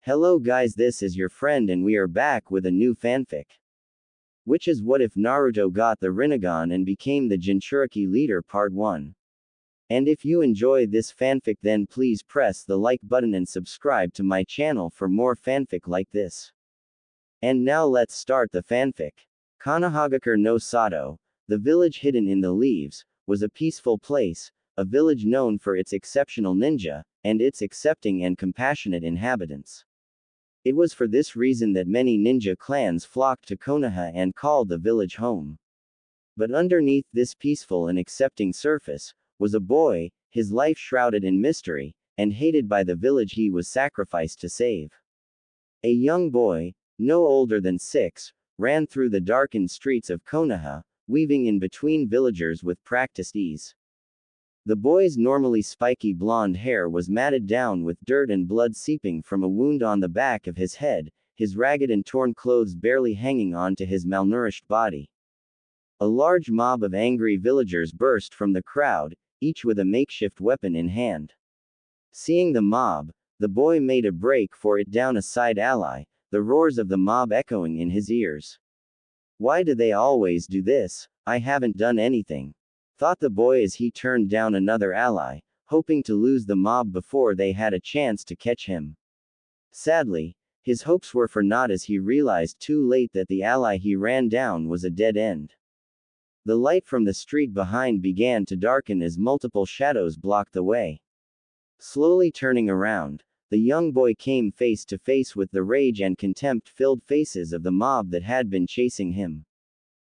Hello guys, this is your friend and we are back with a new fanfic. Which is what if Naruto got the Rinnegan and became the Jinchuriki leader part 1. And if you enjoy this fanfic then please press the like button and subscribe to my channel for more fanfic like this. And now let's start the fanfic. Kanahagakure no Sato, the village hidden in the leaves, was a peaceful place, a village known for its exceptional ninja, and its accepting and compassionate inhabitants. It was for this reason that many ninja clans flocked to Konoha and called the village home. But underneath this peaceful and accepting surface, was a boy, his life shrouded in mystery, and hated by the village he was sacrificed to save. A young boy, no older than 6, ran through the darkened streets of Konoha, weaving in between villagers with practiced ease. The boy's normally spiky blonde hair was matted down with dirt and blood seeping from a wound on the back of his head, his ragged and torn clothes barely hanging onto his malnourished body. A large mob of angry villagers burst from the crowd, each with a makeshift weapon in hand. Seeing the mob, the boy made a break for it down a side alley, the roars of the mob echoing in his ears. "Why do they always do this? I haven't done anything," thought the boy as he turned down another ally, hoping to lose the mob before they had a chance to catch him. Sadly, his hopes were for naught as he realized too late that the ally he ran down was a dead end. The light from the street behind began to darken as multiple shadows blocked the way. Slowly turning around, the young boy came face to face with the rage and contempt-filled faces of the mob that had been chasing him.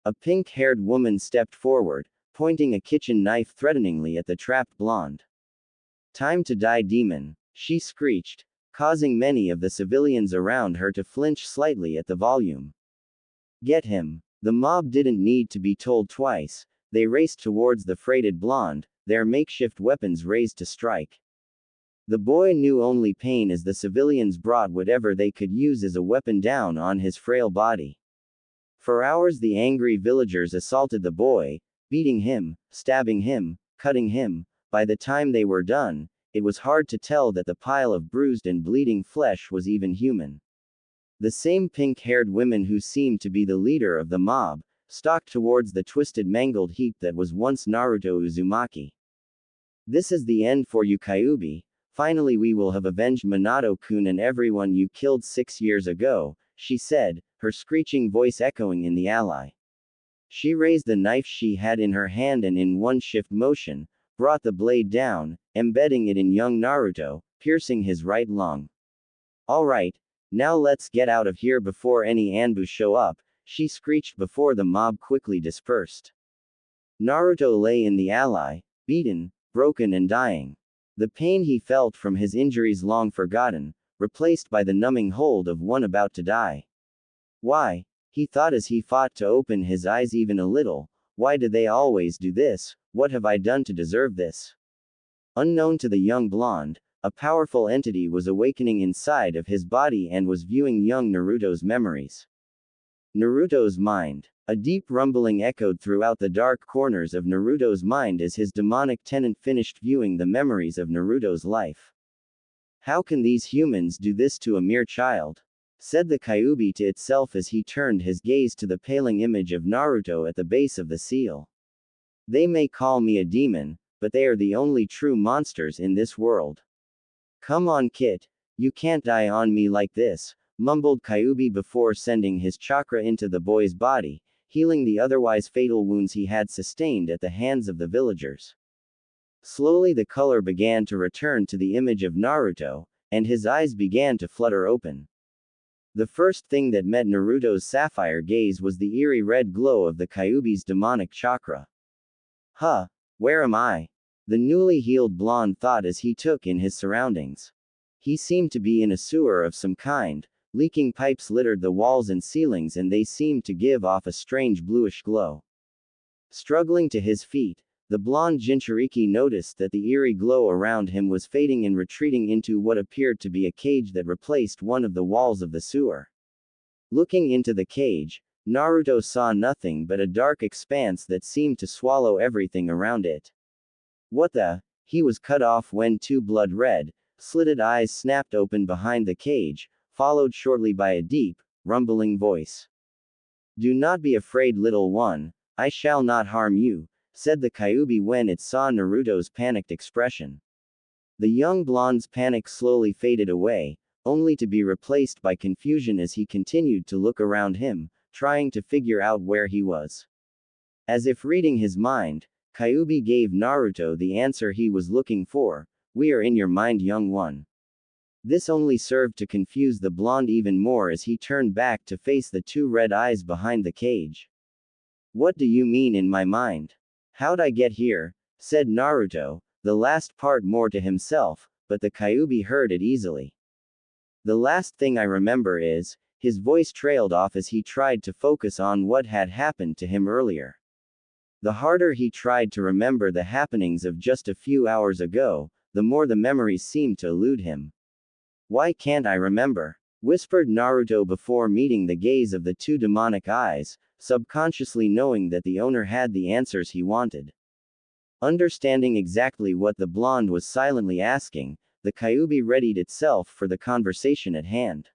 A pink-haired woman stepped forward, pointing a kitchen knife threateningly at the trapped blonde. "Time to die, demon," she screeched, causing many of the civilians around her to flinch slightly at the volume. "Get him." The mob didn't need to be told twice, they raced towards the freighted blonde, their makeshift weapons raised to strike. The boy knew only pain as the civilians brought whatever they could use as a weapon down on his frail body. For hours the angry villagers assaulted the boy, beating him, stabbing him, cutting him. By the time they were done, it was hard to tell that the pile of bruised and bleeding flesh was even human. The same pink-haired woman who seemed to be the leader of the mob, stalked towards the twisted mangled heap that was once Naruto Uzumaki. "This is the end for you, Kyuubi. Finally we will have avenged Minato-kun and everyone you killed 6 years ago," she said, her screeching voice echoing in the alley. She raised the knife she had in her hand and in one swift motion, brought the blade down, embedding it in young Naruto, piercing his right lung. "Alright, now let's get out of here before any ambush show up," she screeched before the mob quickly dispersed. Naruto lay in the alley, beaten, broken and dying. The pain he felt from his injuries long forgotten, replaced by the numbing hold of one about to die. "Why?" he thought as he fought to open his eyes even a little. "Why do they always do this? What have I done to deserve this?" Unknown to the young blonde, a powerful entity was awakening inside of his body and was viewing young Naruto's memories. Naruto's mind. A deep rumbling echoed throughout the dark corners of Naruto's mind as his demonic tenant finished viewing the memories of Naruto's life. "How can these humans do this to a mere child?" said the Kyuubi to itself as he turned his gaze to the paling image of Naruto at the base of the seal. "They may call me a demon, but they are the only true monsters in this world. Come on, Kit. You can't die on me like this," mumbled Kyuubi before sending his chakra into the boy's body, healing the otherwise fatal wounds he had sustained at the hands of the villagers. Slowly the color began to return to the image of Naruto, and his eyes began to flutter open. The first thing that met Naruto's sapphire gaze was the eerie red glow of the Kyuubi's demonic chakra. "Huh, where am I?" the newly healed blonde thought as he took in his surroundings. He seemed to be in a sewer of some kind, leaking pipes littered the walls and ceilings and they seemed to give off a strange bluish glow. Struggling to his feet, the blonde Jinchuriki noticed that the eerie glow around him was fading and retreating into what appeared to be a cage that replaced one of the walls of the sewer. Looking into the cage, Naruto saw nothing but a dark expanse that seemed to swallow everything around it. "What the?" He was cut off when two blood-red, slitted eyes snapped open behind the cage, followed shortly by a deep, rumbling voice. "Do not be afraid, little one, I shall not harm you," said the Kyuubi when it saw Naruto's panicked expression. The young blonde's panic slowly faded away, only to be replaced by confusion as he continued to look around him, trying to figure out where he was. As if reading his mind, Kyuubi gave Naruto the answer he was looking for: "We are in your mind, young one." This only served to confuse the blonde even more as he turned back to face the two red eyes behind the cage. "What do you mean in my mind? How'd I get here?" said Naruto, the last part more to himself, but the Kyuubi heard it easily. "The last thing I remember is," his voice trailed off as he tried to focus on what had happened to him earlier. The harder he tried to remember the happenings of just a few hours ago, the more the memories seemed to elude him. "Why can't I remember?" whispered Naruto before meeting the gaze of the two demonic eyes, subconsciously knowing that the owner had the answers he wanted. Understanding exactly what the blonde was silently asking, the Kyuubi readied itself for the conversation at hand.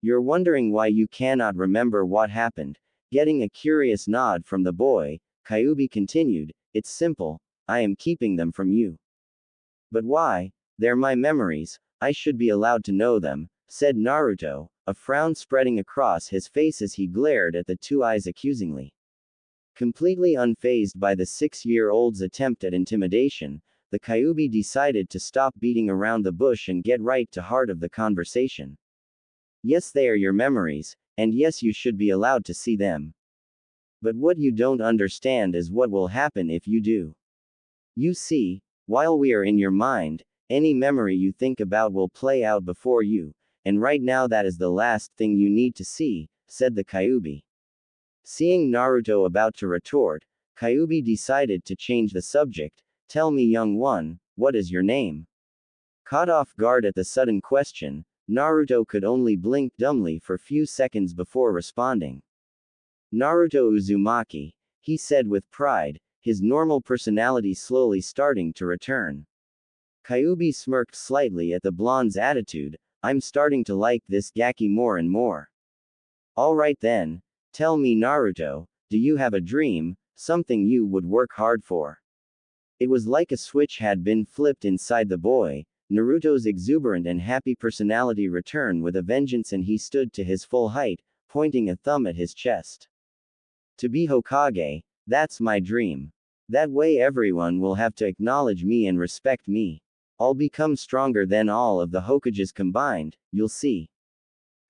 "You're wondering why you cannot remember what happened?" Getting a curious nod from the boy, Kyuubi continued, "It's simple, I am keeping them from you." "But why? They're my memories, I should be allowed to know them," said Naruto, a frown spreading across his face as he glared at the two eyes accusingly. Completely unfazed by the 6-year-old's attempt at intimidation, the Kyuubi decided to stop beating around the bush and get right to heart of the conversation. "Yes, they are your memories, and yes, you should be allowed to see them. But what you don't understand is what will happen if you do. You see, while we are in your mind, any memory you think about will play out before you, and right now that is the last thing you need to see," said the Kyuubi. Seeing Naruto about to retort, Kyuubi decided to change the subject. "Tell me, young one, what is your name?" Caught off guard at the sudden question, Naruto could only blink dumbly for few seconds before responding. "Naruto Uzumaki," he said with pride, his normal personality slowly starting to return. Kyuubi smirked slightly at the blonde's attitude. "I'm starting to like this Gaki more and more. Alright then, tell me, Naruto, do you have a dream, something you would work hard for?" It was like a switch had been flipped inside the boy. Naruto's exuberant and happy personality returned with a vengeance and he stood to his full height, pointing a thumb at his chest. "To be Hokage, that's my dream. That way everyone will have to acknowledge me and respect me. I'll become stronger than all of the Hokages combined, you'll see."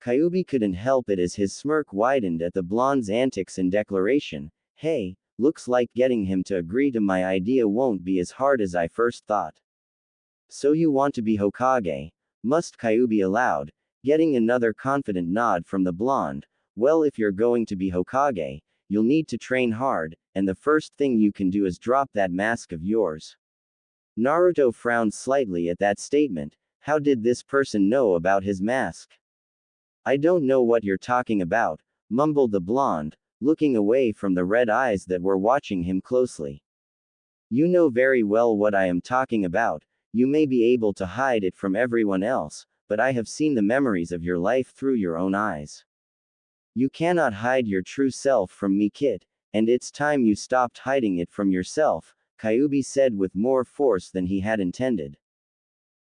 Kyuubi couldn't help it as his smirk widened at the blonde's antics and declaration. "Hey, looks like getting him to agree to my idea won't be as hard as I first thought." "So you want to be Hokage?" Must Kyuubi allowed, getting another confident nod from the blonde. "Well, if you're going to be Hokage, you'll need to train hard, and the first thing you can do is drop that mask of yours." Naruto frowned slightly at that statement. How did this person know about his mask? "I don't know what you're talking about," mumbled the blonde, looking away from the red eyes that were watching him closely. "You know very well what I am talking about. You may be able to hide it from everyone else, but I have seen the memories of your life through your own eyes. You cannot hide your true self from me, kid, and it's time you stopped hiding it from yourself," Kyuubi said with more force than he had intended.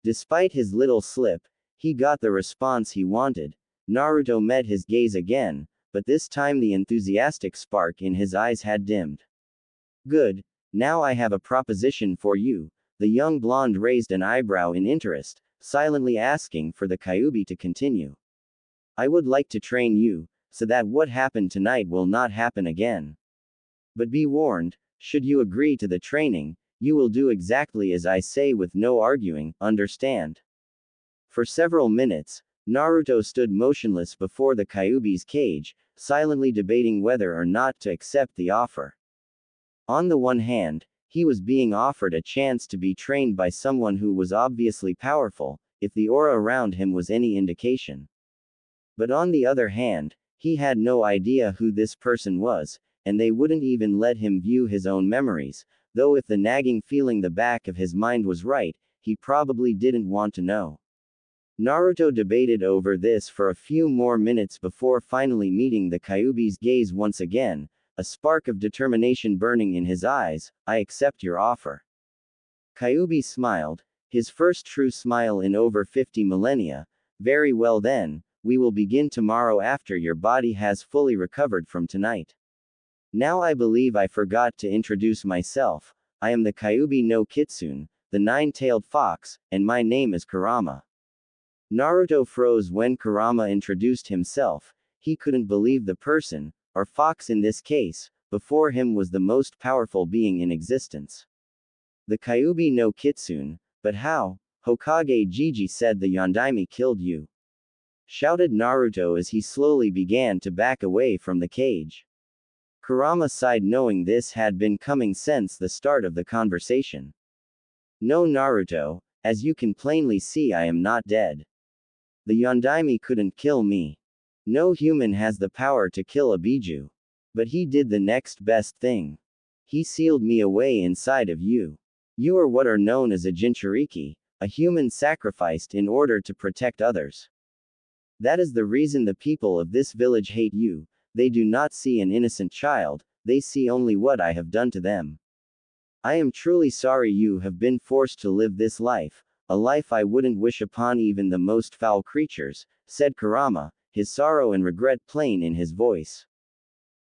Despite his little slip, he got the response he wanted. Naruto met his gaze again, but this time the enthusiastic spark in his eyes had dimmed. "Good, now I have a proposition for you." The young blonde raised an eyebrow in interest, silently asking for the Kyuubi to continue. "I would like to train you, so that what happened tonight will not happen again. But be warned, should you agree to the training, you will do exactly as I say with no arguing, understand?" For several minutes, Naruto stood motionless before the Kyuubi's cage, silently debating whether or not to accept the offer. On the one hand, he was being offered a chance to be trained by someone who was obviously powerful, if the aura around him was any indication. But on the other hand, he had no idea who this person was, and they wouldn't even let him view his own memories, though if the nagging feeling the back of his mind was right, he probably didn't want to know. Naruto debated over this for a few more minutes before finally meeting the Kyuubi's gaze once again, a spark of determination burning in his eyes. I accept your offer. Kyuubi smiled, his first true smile in over 50 millennia. Very well then, we will begin tomorrow after your body has fully recovered from tonight. Now I believe I forgot to introduce myself. I am the Kyuubi no Kitsune, the nine-tailed fox, and my name is Kurama. Naruto froze when Kurama introduced himself. He couldn't believe the person, or fox in this case, before him was the most powerful being in existence. The Kyuubi no Kitsune, but how? Hokage Jiji said the Yondaime killed you. Shouted Naruto as he slowly began to back away from the cage. Kurama sighed knowing this had been coming since the start of the conversation. No Naruto, as you can plainly see I am not dead. The Yondaime couldn't kill me. No human has the power to kill a Biju. But he did the next best thing. He sealed me away inside of you. You are what are known as a Jinchuriki, a human sacrificed in order to protect others. That is the reason the people of this village hate you. They do not see an innocent child, they see only what I have done to them. I am truly sorry you have been forced to live this life, a life I wouldn't wish upon even the most foul creatures, said Kurama, his sorrow and regret plain in his voice.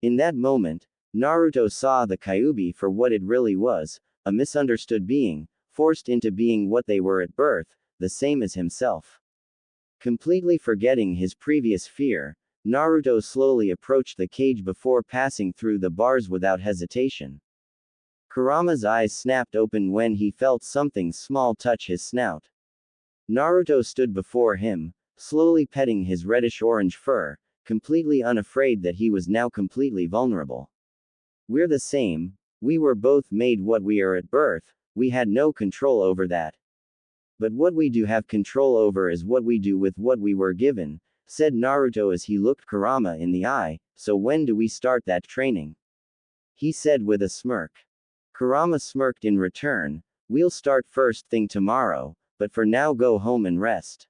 In that moment, Naruto saw the Kyuubi for what it really was, a misunderstood being, forced into being what they were at birth, the same as himself. Completely forgetting his previous fear, Naruto slowly approached the cage before passing through the bars without hesitation. Kurama's eyes snapped open when he felt something small touch his snout. Naruto stood before him, slowly petting his reddish-orange fur, completely unafraid that he was now completely vulnerable. We're the same, we were both made what we are at birth, we had no control over that. But what we do have control over is what we do with what we were given, said Naruto as he looked Kurama in the eye. So when do we start that training? He said with a smirk. Kurama smirked in return. We'll start first thing tomorrow, but for now go home and rest.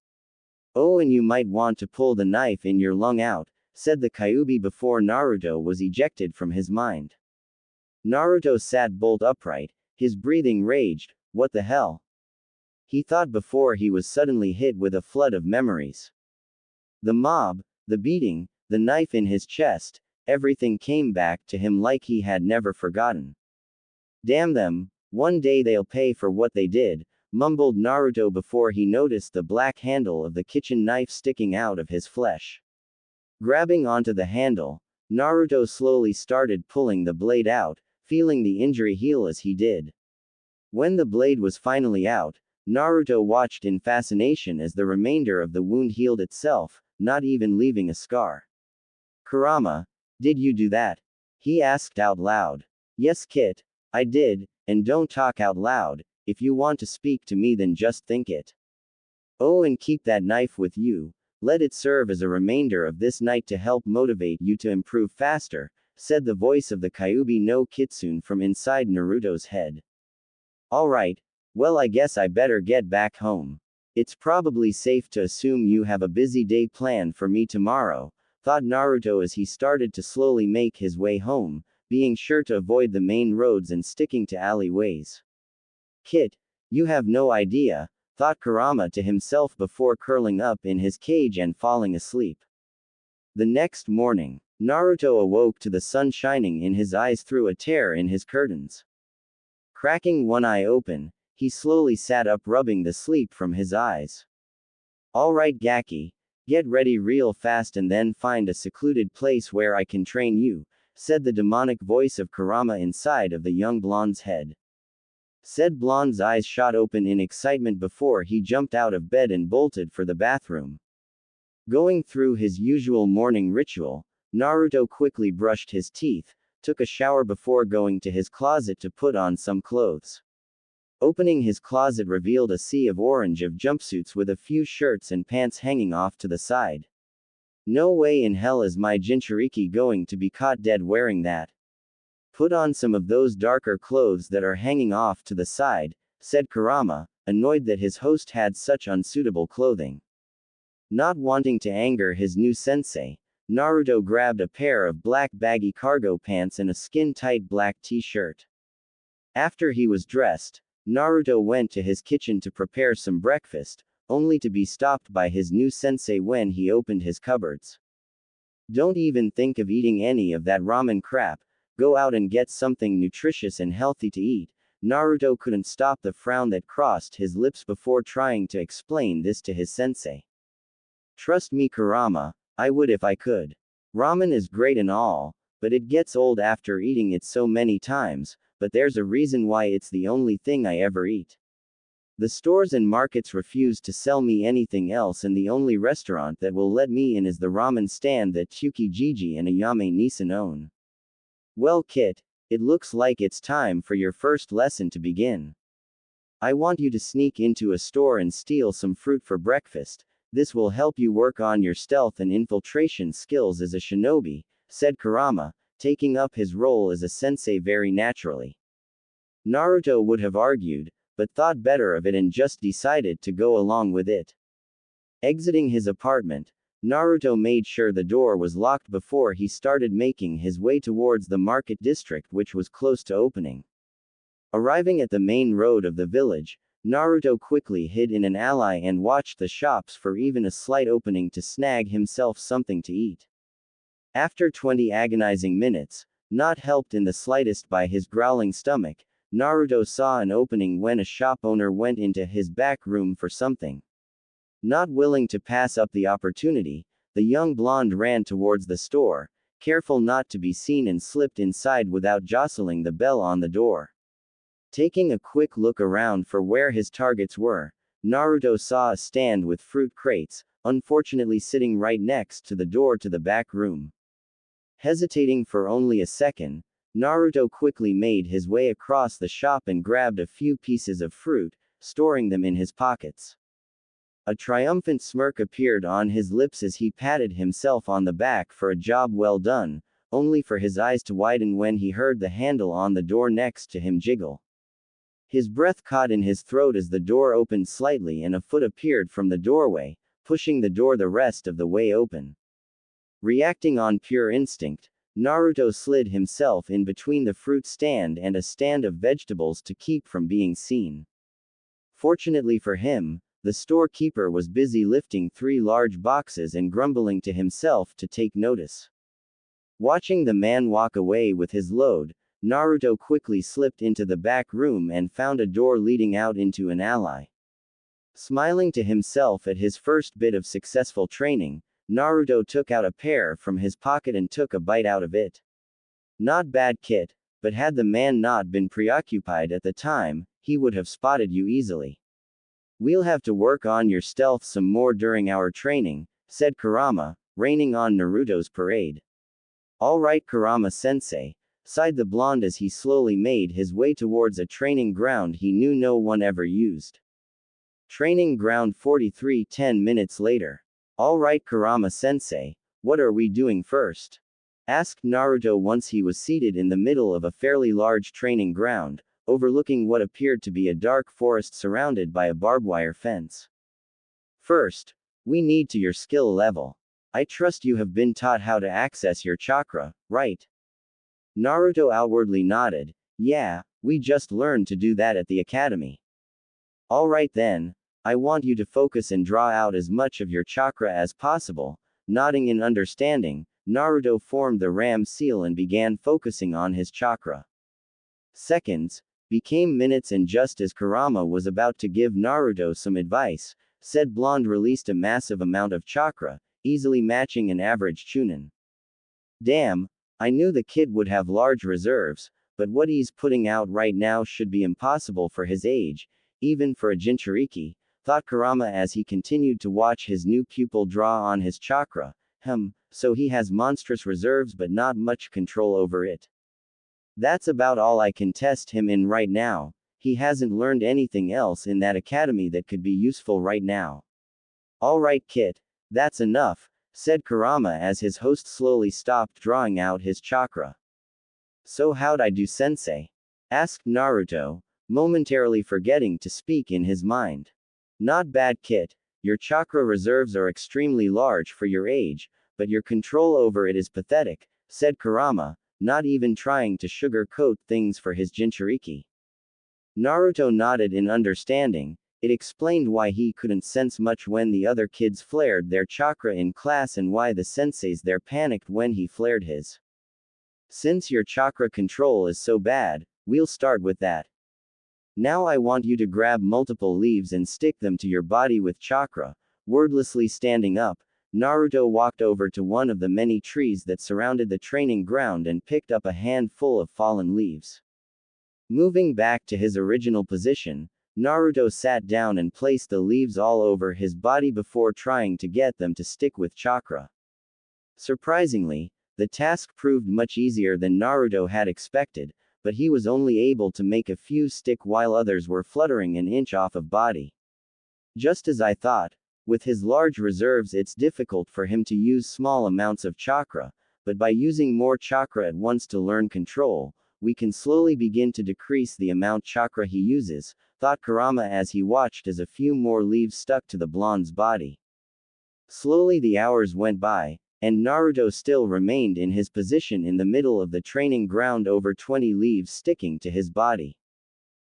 Oh, and you might want to pull the knife in your lung out, said the Kyuubi before Naruto was ejected from his mind. Naruto sat bolt upright, his breathing raged. What the hell? He thought before he was suddenly hit with a flood of memories. The mob, the beating, the knife in his chest, everything came back to him like he had never forgotten. Damn them, one day they'll pay for what they did, mumbled Naruto before he noticed the black handle of the kitchen knife sticking out of his flesh. Grabbing onto the handle, Naruto slowly started pulling the blade out, feeling the injury heal as he did. When the blade was finally out, Naruto watched in fascination as the remainder of the wound healed itself, not even leaving a scar. Kurama, did you do that? He asked out loud. Yes, Kit, I did, and don't talk out loud. If you want to speak to me then just think it. Oh, and keep that knife with you. Let it serve as a remainder of this night to help motivate you to improve faster, said the voice of the Kyuubi no Kitsune from inside Naruto's head. Alright, well I guess I better get back home. It's probably safe to assume you have a busy day planned for me tomorrow, thought Naruto as he started to slowly make his way home, being sure to avoid the main roads and sticking to alleyways. Kit, you have no idea, thought Kurama to himself before curling up in his cage and falling asleep. The next morning, Naruto awoke to the sun shining in his eyes through a tear in his curtains. Cracking one eye open, he slowly sat up rubbing the sleep from his eyes. Alright Gaki, get ready real fast and then find a secluded place where I can train you, said the demonic voice of Kurama inside of the young blonde's head. Said blonde's eyes shot open in excitement before he jumped out of bed and bolted for the bathroom. Going through his usual morning ritual, Naruto quickly brushed his teeth, took a shower before going to his closet to put on some clothes. Opening his closet revealed a sea of orange of jumpsuits with a few shirts and pants hanging off to the side. No way in hell is my Jinchuriki going to be caught dead wearing that. Put on some of those darker clothes that are hanging off to the side, said Kurama, annoyed that his host had such unsuitable clothing. Not wanting to anger his new sensei, Naruto grabbed a pair of black baggy cargo pants and a skin-tight black t-shirt. After he was dressed, Naruto went to his kitchen to prepare some breakfast, only to be stopped by his new sensei when he opened his cupboards. Don't even think of eating any of that ramen crap, go out and get something nutritious and healthy to eat. Naruto couldn't stop the frown that crossed his lips before trying to explain this to his sensei. Trust me, Kurama, I would if I could. Ramen is great and all, but it gets old after eating it so many times, but there's a reason why it's the only thing I ever eat. The stores and markets refuse to sell me anything else, and the only restaurant that will let me in is the ramen stand that Tsukijiji and Ayame-Nisan own. Well, Kit, it looks like it's time for your first lesson to begin. I want you to sneak into a store and steal some fruit for breakfast. This will help you work on your stealth and infiltration skills as a shinobi, said Kurama, taking up his role as a sensei very naturally. Naruto would have argued, but thought better of it and just decided to go along with it. Exiting his apartment, Naruto made sure the door was locked before he started making his way towards the market district, which was close to opening. Arriving at the main road of the village, Naruto quickly hid in an alley and watched the shops for even a slight opening to snag himself something to eat. After 20 agonizing minutes, not helped in the slightest by his growling stomach, Naruto saw an opening when a shop owner went into his back room for something. Not willing to pass up the opportunity, the young blonde ran towards the store, careful not to be seen, and slipped inside without jostling the bell on the door. Taking a quick look around for where his targets were, Naruto saw a stand with fruit crates, unfortunately sitting right next to the door to the back room. Hesitating for only a second, Naruto quickly made his way across the shop and grabbed a few pieces of fruit, storing them in his pockets. A triumphant smirk appeared on his lips as he patted himself on the back for a job well done, only for his eyes to widen when he heard the handle on the door next to him jiggle. His breath caught in his throat as the door opened slightly and a foot appeared from the doorway, pushing the door the rest of the way open. Reacting on pure instinct, Naruto slid himself in between the fruit stand and a stand of vegetables to keep from being seen. Fortunately for him, the storekeeper was busy lifting 3 large boxes and grumbling to himself to take notice. Watching the man walk away with his load, Naruto quickly slipped into the back room and found a door leading out into an alley. Smiling to himself at his first bit of successful training, Naruto took out a pear from his pocket and took a bite out of it. Not bad, Kit, but had the man not been preoccupied at the time, he would have spotted you easily. We'll have to work on your stealth some more during our training, said Kurama, raining on Naruto's parade. All right, Kurama-sensei, sighed the blonde as he slowly made his way towards a training ground he knew no one ever used. Training ground 43. 10 minutes later. All right, Kurama-sensei, what are we doing first? Asked Naruto once he was seated in the middle of a fairly large training ground, overlooking what appeared to be a dark forest surrounded by a barbed wire fence. First, we need to your skill level. I trust you have been taught how to access your chakra, right? Naruto outwardly nodded. Yeah, we just learned to do that at the academy. Alright then, I want you to focus and draw out as much of your chakra as possible. Nodding in understanding, Naruto formed the Ram seal and began focusing on his chakra. Seconds became minutes, and just as Kurama was about to give Naruto some advice, said blonde released a massive amount of chakra, easily matching an average chunin. Damn, I knew the kid would have large reserves, but what he's putting out right now should be impossible for his age, even for a Jinchuriki, thought Kurama as he continued to watch his new pupil draw on his chakra. So he has monstrous reserves but not much control over it. That's about all I can test him in right now. He hasn't learned anything else in that academy that could be useful right now. Alright, Kit, that's enough, said Kurama as his host slowly stopped drawing out his chakra. So how'd I do, sensei? Asked Naruto, momentarily forgetting to speak in his mind. Not bad, Kit. Your chakra reserves are extremely large for your age, but your control over it is pathetic, said Kurama, not even trying to sugarcoat things for his Jinchuriki. Naruto nodded in understanding. It explained why he couldn't sense much when the other kids flared their chakra in class and why the senseis there panicked when he flared his. Since your chakra control is so bad, we'll start with that. Now I want you to grab multiple leaves and stick them to your body with chakra. Wordlessly standing up, Naruto walked over to one of the many trees that surrounded the training ground and picked up a handful of fallen leaves. Moving back to his original position, Naruto sat down and placed the leaves all over his body before trying to get them to stick with chakra. Surprisingly, the task proved much easier than Naruto had expected, but he was only able to make a few stick while others were fluttering an inch off of body. Just as I thought, with his large reserves it's difficult for him to use small amounts of chakra, but by using more chakra at once to learn control, we can slowly begin to decrease the amount chakra he uses, thought Kurama as he watched as a few more leaves stuck to the blonde's body. Slowly the hours went by, and Naruto still remained in his position in the middle of the training ground, over 20 leaves sticking to his body.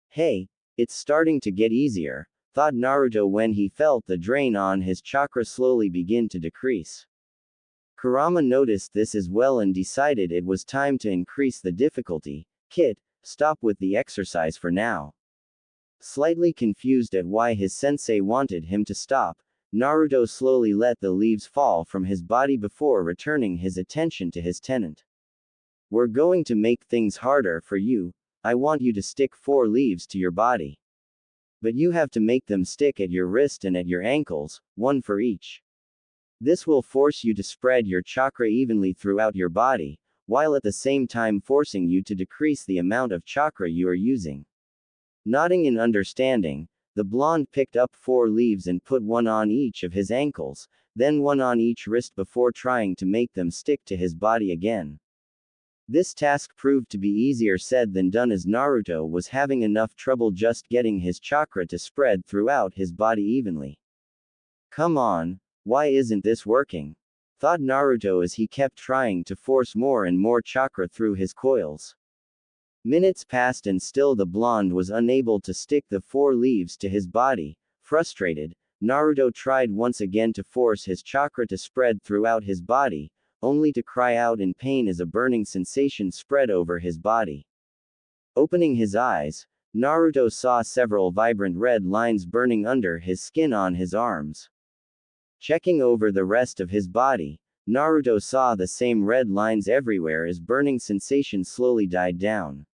Hey, it's starting to get easier, thought Naruto when he felt the drain on his chakra slowly begin to decrease. Kurama noticed this as well and decided it was time to increase the difficulty. Kid, stop with the exercise for now. Slightly confused at why his sensei wanted him to stop, Naruto slowly let the leaves fall from his body before returning his attention to his tenant. We're going to make things harder for you. I want you to stick 4 leaves to your body. But you have to make them stick at your wrist and at your ankles, 1 for each. This will force you to spread your chakra evenly throughout your body, while at the same time forcing you to decrease the amount of chakra you are using. Nodding in understanding, the blonde picked up 4 leaves and put 1 on each of his ankles, then 1 on each wrist before trying to make them stick to his body again. This task proved to be easier said than done as Naruto was having enough trouble just getting his chakra to spread throughout his body evenly. Come on, why isn't this working? Thought Naruto as he kept trying to force more and more chakra through his coils. Minutes passed and still the blonde was unable to stick the 4 leaves to his body. Frustrated, Naruto tried once again to force his chakra to spread throughout his body, only to cry out in pain as a burning sensation spread over his body. Opening his eyes, Naruto saw several vibrant red lines burning under his skin on his arms. Checking over the rest of his body, Naruto saw the same red lines everywhere as burning sensation slowly died down.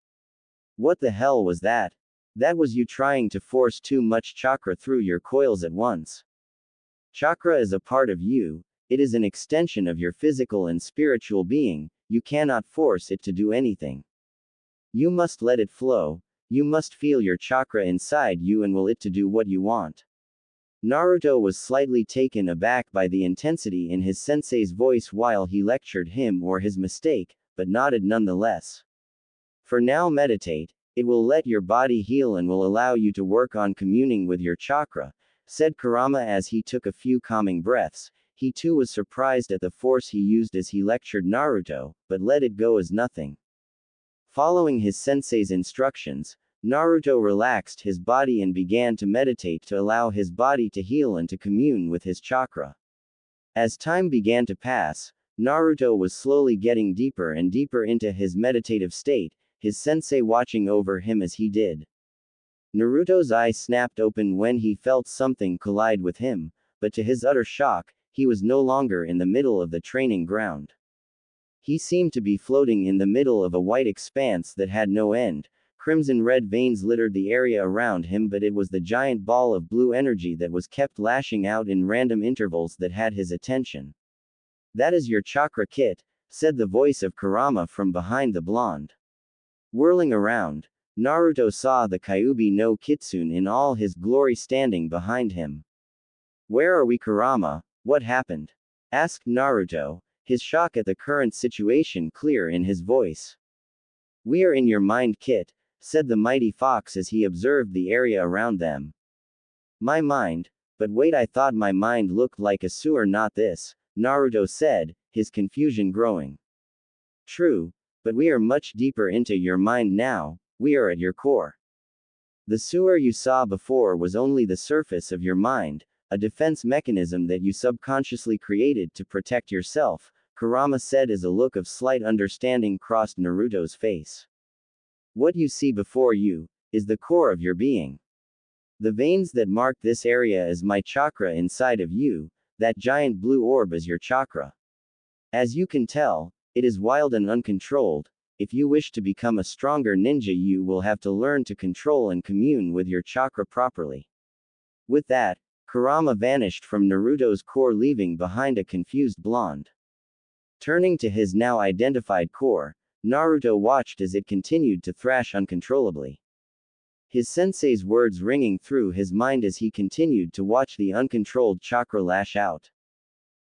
What the hell was that? That was you trying to force too much chakra through your coils at once. Chakra is a part of you, it is an extension of your physical and spiritual being, you cannot force it to do anything. You must let it flow, you must feel your chakra inside you and will it to do what you want. Naruto was slightly taken aback by the intensity in his sensei's voice while he lectured him or his mistake, but nodded nonetheless. For now meditate, it will let your body heal and will allow you to work on communing with your chakra, said Kurama as he took a few calming breaths. He too was surprised at the force he used as he lectured Naruto, but let it go as nothing. Following his sensei's instructions, Naruto relaxed his body and began to meditate to allow his body to heal and to commune with his chakra. As time began to pass, Naruto was slowly getting deeper and deeper into his meditative state, his sensei watching over him as he did. Naruto's eyes snapped open when he felt something collide with him, but to his utter shock, he was no longer in the middle of the training ground. He seemed to be floating in the middle of a white expanse that had no end. Crimson-red veins littered the area around him, but it was the giant ball of blue energy that was kept lashing out in random intervals that had his attention. That is your chakra kit, said the voice of Kurama from behind the blonde. Whirling around, Naruto saw the Kyuubi no Kitsune in all his glory standing behind him. Where are we, Kurama? What happened? Asked Naruto, his shock at the current situation clear in his voice. We are in your mind, Kit, said the mighty fox as he observed the area around them. My mind? But wait, I thought my mind looked like a sewer, not this, Naruto said, his confusion growing. True, but we are much deeper into your mind now, we are at your core. The sewer you saw before was only the surface of your mind, a defense mechanism that you subconsciously created to protect yourself, Kurama said as a look of slight understanding crossed Naruto's face. What you see before you is the core of your being. The veins that mark this area is my chakra inside of you, that giant blue orb is your chakra. As you can tell, it is wild and uncontrolled. If you wish to become a stronger ninja, you will have to learn to control and commune with your chakra properly. With that, Kurama vanished from Naruto's core, leaving behind a confused blonde. Turning to his now identified core, Naruto watched as it continued to thrash uncontrollably. His sensei's words ringing through his mind as he continued to watch the uncontrolled chakra lash out.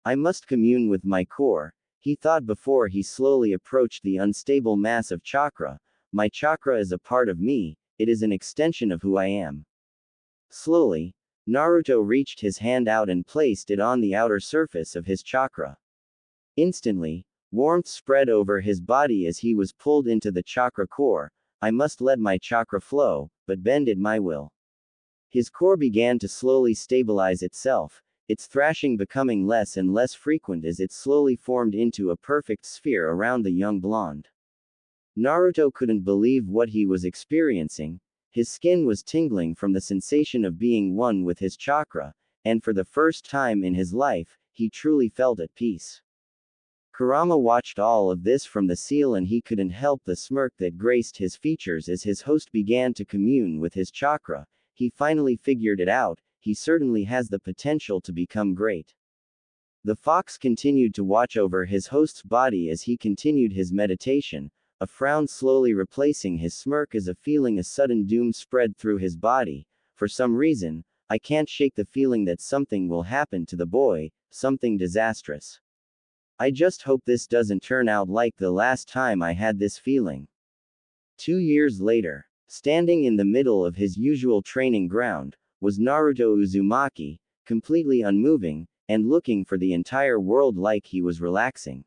I must commune with my core, he thought before he slowly approached the unstable mass of chakra. My chakra is a part of me, it is an extension of who I am. Slowly, Naruto reached his hand out and placed it on the outer surface of his chakra. Instantly, warmth spread over his body as he was pulled into the chakra core. I must let my chakra flow, but bend it my will. His core began to slowly stabilize itself, its thrashing becoming less and less frequent as it slowly formed into a perfect sphere around the young blonde. Naruto couldn't believe what he was experiencing. His skin was tingling from the sensation of being one with his chakra, and for the first time in his life, he truly felt at peace. Kurama watched all of this from the seal, and he couldn't help the smirk that graced his features as his host began to commune with his chakra. He finally figured it out, he certainly has the potential to become great. The fox continued to watch over his host's body as he continued his meditation, a frown slowly replacing his smirk as a feeling of sudden doom spread through his body. For some reason, I can't shake the feeling that something will happen to the boy, something disastrous. I just hope this doesn't turn out like the last time I had this feeling. 2 years later, standing in the middle of his usual training ground, was Naruto Uzumaki, completely unmoving, and looking for the entire world like he was relaxing.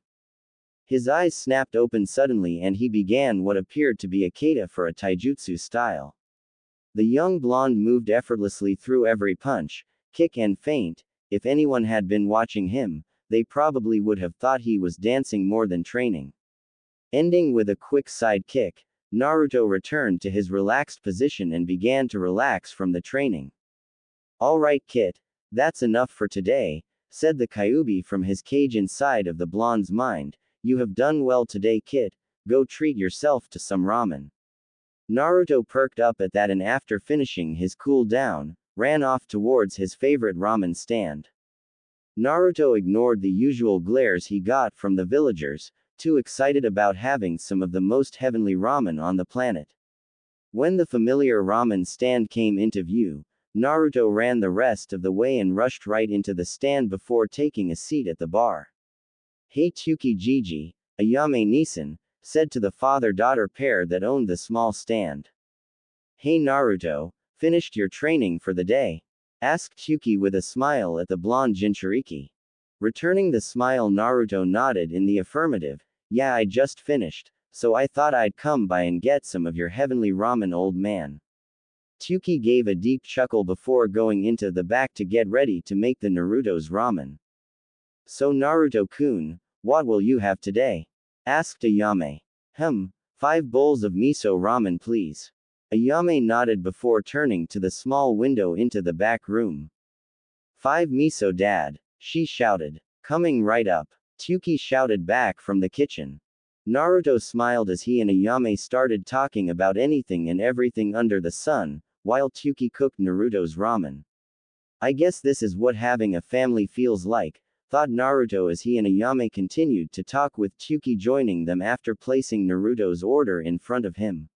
His eyes snapped open suddenly and he began what appeared to be a kata for a taijutsu style. The young blonde moved effortlessly through every punch, kick and feint. If anyone had been watching him, they probably would have thought he was dancing more than training. Ending with a quick side kick, Naruto returned to his relaxed position and began to relax from the training. Alright kid, that's enough for today, said the Kyuubi from his cage inside of the blonde's mind. You have done well today kid, go treat yourself to some ramen. Naruto perked up at that and after finishing his cool down, ran off towards his favorite ramen stand. Naruto ignored the usual glares he got from the villagers, too excited about having some of the most heavenly ramen on the planet. When the familiar ramen stand came into view, Naruto ran the rest of the way and rushed right into the stand before taking a seat at the bar. Hey Tsuki Gigi, Ayame Nisan, said to the father-daughter pair that owned the small stand. Hey Naruto, finished your training for the day? Asked Tsuki with a smile at the blonde Jinchuriki. Returning the smile, Naruto nodded in the affirmative. Yeah, I just finished, so I thought I'd come by and get some of your heavenly ramen, old man. Tsuki gave a deep chuckle before going into the back to get ready to make the Naruto's ramen. So Naruto-kun, what will you have today? Asked Ayame. 5 bowls of miso ramen please. Ayame nodded before turning to the small window into the back room. 5 miso dad, she shouted. Coming right up. Tsuki shouted back from the kitchen. Naruto smiled as he and Ayame started talking about anything and everything under the sun, while Tsuki cooked Naruto's ramen. I guess this is what having a family feels like, thought Naruto as he and Ayame continued to talk with Tsuki joining them after placing Naruto's order in front of him.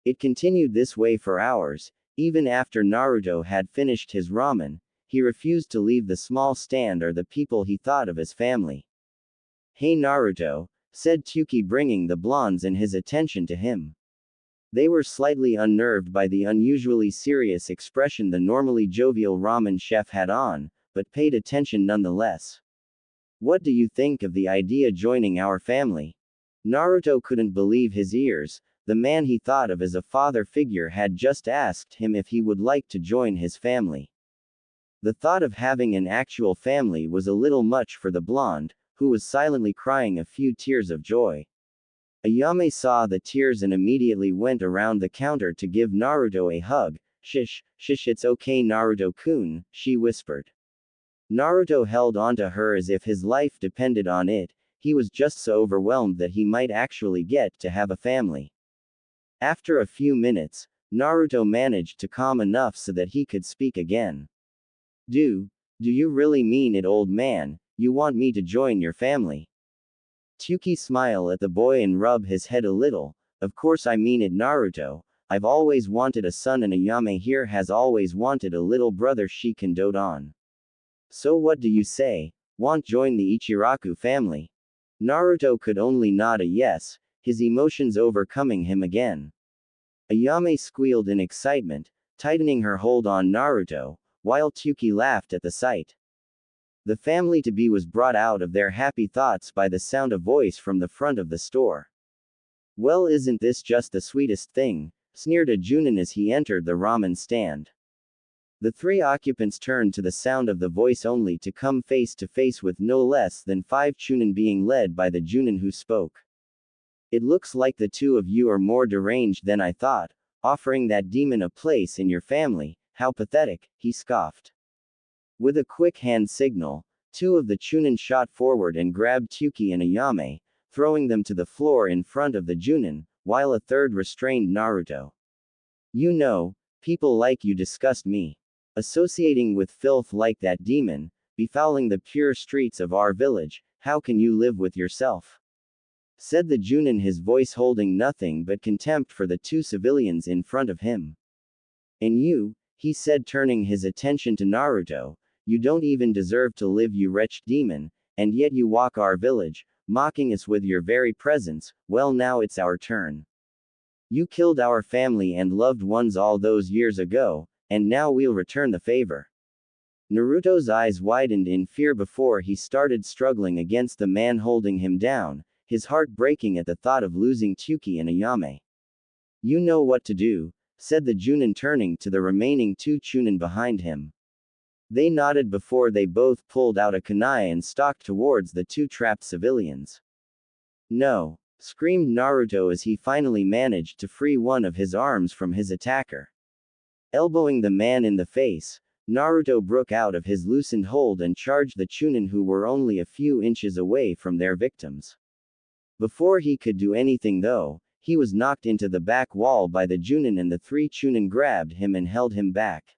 It continued this way for hours. Even after Naruto had finished his ramen, he refused to leave the small stand or the people he thought of as family. Hey Naruto, said Tsuki, bringing the blondes and his attention to him. They were slightly unnerved by the unusually serious expression the normally jovial ramen chef had on, but paid attention nonetheless. What do you think of the idea joining our family? Naruto couldn't believe his ears. The man he thought of as a father figure had just asked him if he would like to join his family. The thought of having an actual family was a little much for the blonde, who was silently crying a few tears of joy. Ayame saw the tears and immediately went around the counter to give Naruto a hug. Shish, it's okay Naruto-kun, she whispered. Naruto held onto her as if his life depended on it. He was just so overwhelmed that he might actually get to have a family. After a few minutes, Naruto managed to calm enough so that he could speak again. Do you really mean it, old man? You want me to join your family? Tsuki smiled at the boy and rubbed his head a little. Of course I mean it, Naruto. I've always wanted a son and Ayame here has always wanted a little brother she can dote on. So what do you say? Want join the Ichiraku family? Naruto could only nod a yes, his emotions overcoming him again. Ayame squealed in excitement, tightening her hold on Naruto, while Tsuki laughed at the sight. The family-to-be was brought out of their happy thoughts by the sound of voice from the front of the store. Well, isn't this just the sweetest thing? Sneered a Junin as he entered the ramen stand. The three occupants turned to the sound of the voice only to come face to face with no less than 5 Chunin being led by the Junin who spoke. It looks like the two of you are more deranged than I thought, offering that demon a place in your family. How pathetic, he scoffed. With a quick hand signal, 2 of the Chunin shot forward and grabbed Tsuki and Ayame, throwing them to the floor in front of the Junin, while a third restrained Naruto. You know, people like you disgust me. Associating with filth like that demon, befouling the pure streets of our village, how can you live with yourself? Said the Junin, his voice holding nothing but contempt for the 2 civilians in front of him. And you, he said, turning his attention to Naruto, you don't even deserve to live, you wretched demon, and yet you walk our village, mocking us with your very presence. Well, now it's our turn. You killed our family and loved ones all those years ago, and now we'll return the favor. Naruto's eyes widened in fear before he started struggling against the man holding him down, his heart breaking at the thought of losing Tsuki and Ayame. You know what to do, said the Junin, turning to the remaining 2 Chunin behind him. They nodded before they both pulled out a kunai and stalked towards the 2 trapped civilians. No! Screamed Naruto as he finally managed to free one of his arms from his attacker. Elbowing the man in the face, Naruto broke out of his loosened hold and charged the Chunin who were only a few inches away from their victims. Before he could do anything though, he was knocked into the back wall by the Junin and the 3 Chunin grabbed him and held him back.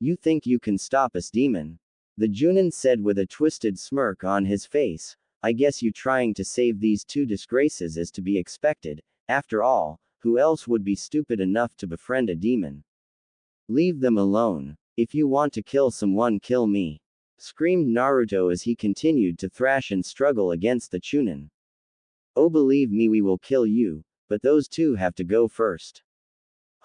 You think you can stop us, demon? The Junin said with a twisted smirk on his face. I guess you trying to save these 2 disgraces is to be expected. After all, who else would be stupid enough to befriend a demon? Leave them alone. If you want to kill someone, kill me. Screamed Naruto as he continued to thrash and struggle against the Chunin. Oh, believe me, we will kill you, but those 2 have to go first.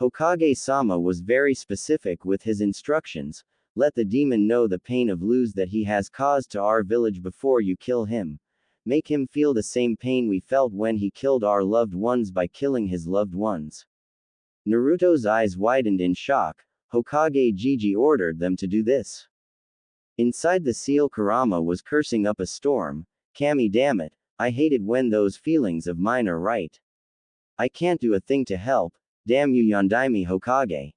Hokage-sama was very specific with his instructions. Let the demon know the pain of lose that he has caused to our village before you kill him. Make him feel the same pain we felt when he killed our loved ones by killing his loved ones. Naruto's eyes widened in shock. Hokage Gigi ordered them to do this. Inside the seal, Kurama was cursing up a storm. Kami, damn it, I hate it when those feelings of mine are right. I can't do a thing to help. Damn you, Yondaime Hokage.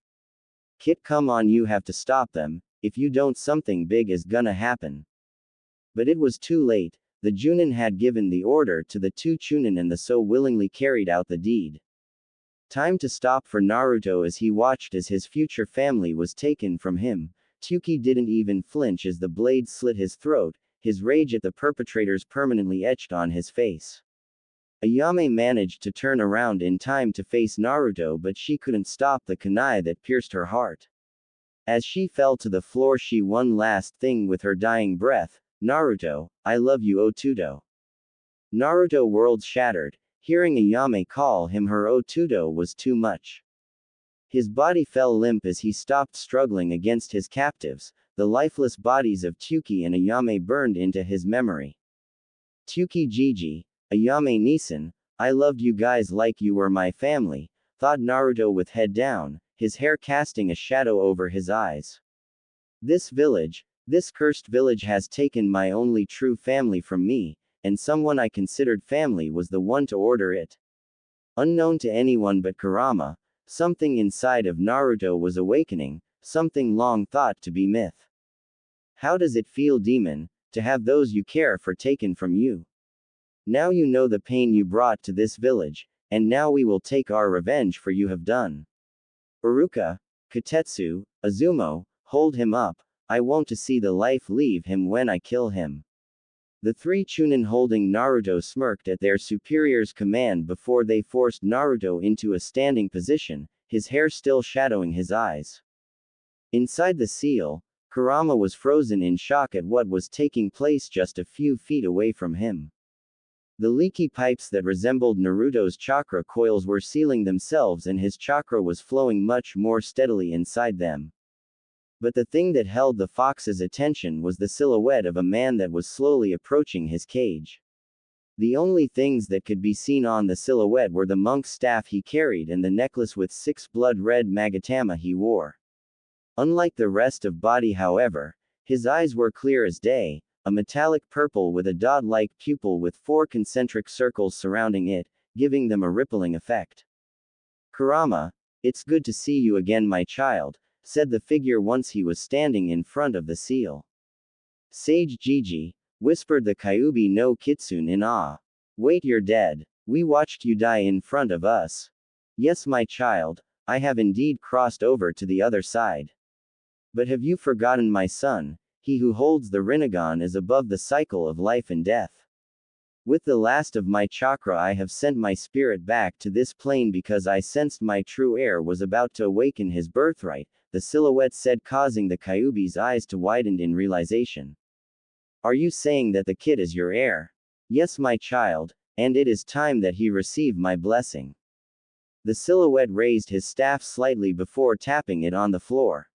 Kit, come on, you have to stop them. If you don't, something big is gonna happen. But it was too late. The Junin had given the order to the 2 Chunin and the so willingly carried out the deed. Time to stop for Naruto as he watched as his future family was taken from him. Tsuki didn't even flinch as the blade slit his throat, his rage at the perpetrators permanently etched on his face. Ayame managed to turn around in time to face Naruto, but she couldn't stop the kunai that pierced her heart. As she fell to the floor, she one last thing with her dying breath. Naruto, I love you, Otudo. Naruto world shattered. Hearing Ayame call him her Otudo was too much. His body fell limp as he stopped struggling against his captives. The lifeless bodies of Tsuki and Ayame burned into his memory. Tsuki Gigi, Ayame Nisan, I loved you guys like you were my family, thought Naruto with head down, his hair casting a shadow over his eyes. This village, this cursed village has taken my only true family from me, and someone I considered family was the one to order it. Unknown to anyone but Kurama, something inside of Naruto was awakening, something long thought to be myth. How does it feel, demon, to have those you care for taken from you? Now you know the pain you brought to this village, and now we will take our revenge for you have done. Uruka, Kotetsu, Azumo, hold him up, I want to see the life leave him when I kill him. The three Chunin holding Naruto smirked at their superior's command before they forced Naruto into a standing position, his hair still shadowing his eyes. Inside the seal, Kurama was frozen in shock at what was taking place just a few feet away from him. The leaky pipes that resembled Naruto's chakra coils were sealing themselves and his chakra was flowing much more steadily inside them. But the thing that held the fox's attention was the silhouette of a man that was slowly approaching his cage. The only things that could be seen on the silhouette were the monk's staff he carried and the necklace with 6 blood-red magatama he wore. Unlike the rest of body, however, his eyes were clear as day, a metallic purple with a dot-like pupil with 4 concentric circles surrounding it, giving them a rippling effect. Kurama, it's good to see you again, my child, said the figure once he was standing in front of the seal. Sage Gigi, whispered the Kyuubi no Kitsune in awe. Wait, you're dead. We watched you die in front of us. Yes, my child, I have indeed crossed over to the other side. But have you forgotten my son? He who holds the Rinnegan is above the cycle of life and death. With the last of my chakra I have sent my spirit back to this plane because I sensed my true heir was about to awaken his birthright, the silhouette said, causing the Kyuubi's eyes to widen in realization. Are you saying that the kid is your heir? Yes, my child, and it is time that he receive my blessing. The silhouette raised his staff slightly before tapping it on the floor.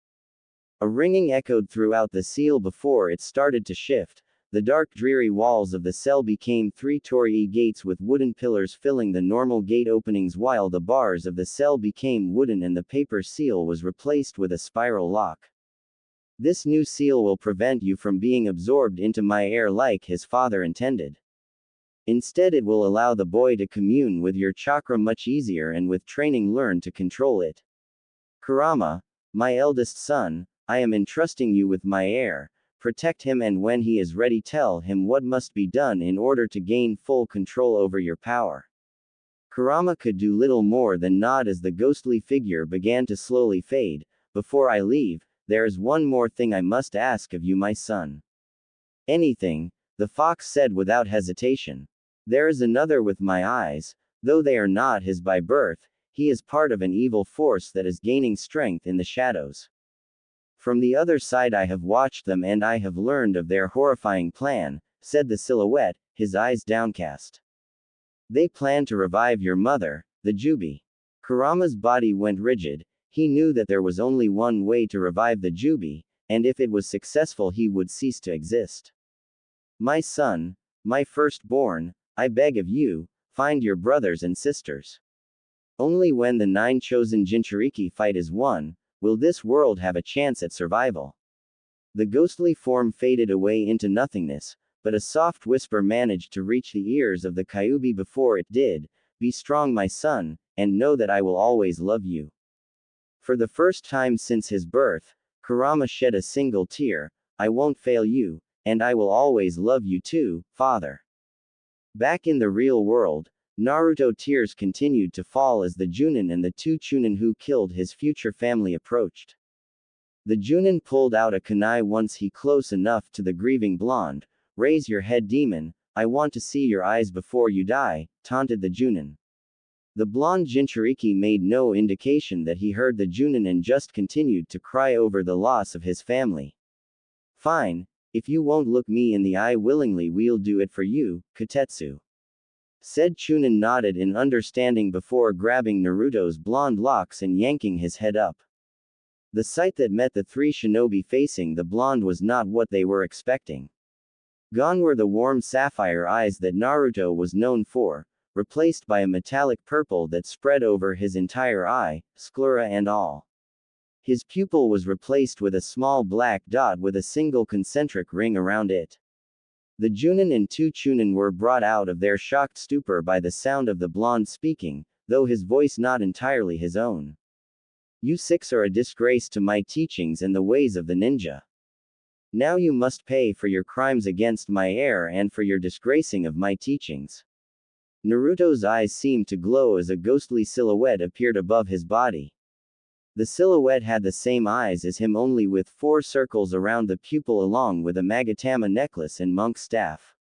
A ringing echoed throughout the seal before it started to shift. The dark dreary walls of the cell became 3 torii gates with wooden pillars filling the normal gate openings while the bars of the cell became wooden and the paper seal was replaced with a spiral lock. This new seal will prevent you from being absorbed into my air like his father intended. Instead it will allow the boy to commune with your chakra much easier and with training learn to control it. Kurama, my eldest son, I am entrusting you with my heir. Protect him and when he is ready tell him what must be done in order to gain full control over your power. Kurama could do little more than nod as the ghostly figure began to slowly fade. Before I leave, there is one more thing I must ask of you, my son. Anything, the fox said without hesitation. There is another with my eyes, though they are not his by birth, he is part of an evil force that is gaining strength in the shadows. From the other side I have watched them and I have learned of their horrifying plan, said the silhouette, his eyes downcast. They plan to revive your mother, the Jubi. Kurama's body went rigid, he knew that there was only one way to revive the Jubi, and if it was successful he would cease to exist. My son, my firstborn, I beg of you, find your brothers and sisters. Only when the 9 chosen Jinchuriki fight is won, will this world have a chance at survival. The ghostly form faded away into nothingness, but a soft whisper managed to reach the ears of the Kyuubi before it did. Be strong, my son, and know that I will always love you. For the first time since his birth, Kurama shed a single tear. I won't fail you, and I will always love you too, father. Back in the real world, Naruto tears continued to fall as the Junin and the 2 Chunin who killed his future family approached. The Junin pulled out a kunai once he close enough to the grieving blonde. Raise your head, demon, I want to see your eyes before you die, taunted the Junin. The blonde Jinchuriki made no indication that he heard the Junin and just continued to cry over the loss of his family. Fine, if you won't look me in the eye willingly we'll do it for you, Kotetsu. Said Chunin nodded in understanding before grabbing Naruto's blonde locks and yanking his head up. The sight that met the three shinobi facing the blonde was not what they were expecting. Gone were the warm sapphire eyes that Naruto was known for, replaced by a metallic purple that spread over his entire eye, sclera and all. His pupil was replaced with a small black dot with a single concentric ring around it. The Junin and two Chunin were brought out of their shocked stupor by the sound of the blonde speaking, though his voice not entirely his own. You six are a disgrace to my teachings and the ways of the ninja. Now you must pay for your crimes against my heir and for your disgracing of my teachings. Naruto's eyes seemed to glow as a ghostly silhouette appeared above his body. The silhouette had the same eyes as him, only with 4 circles around the pupil along with a Magatama necklace and monk staff.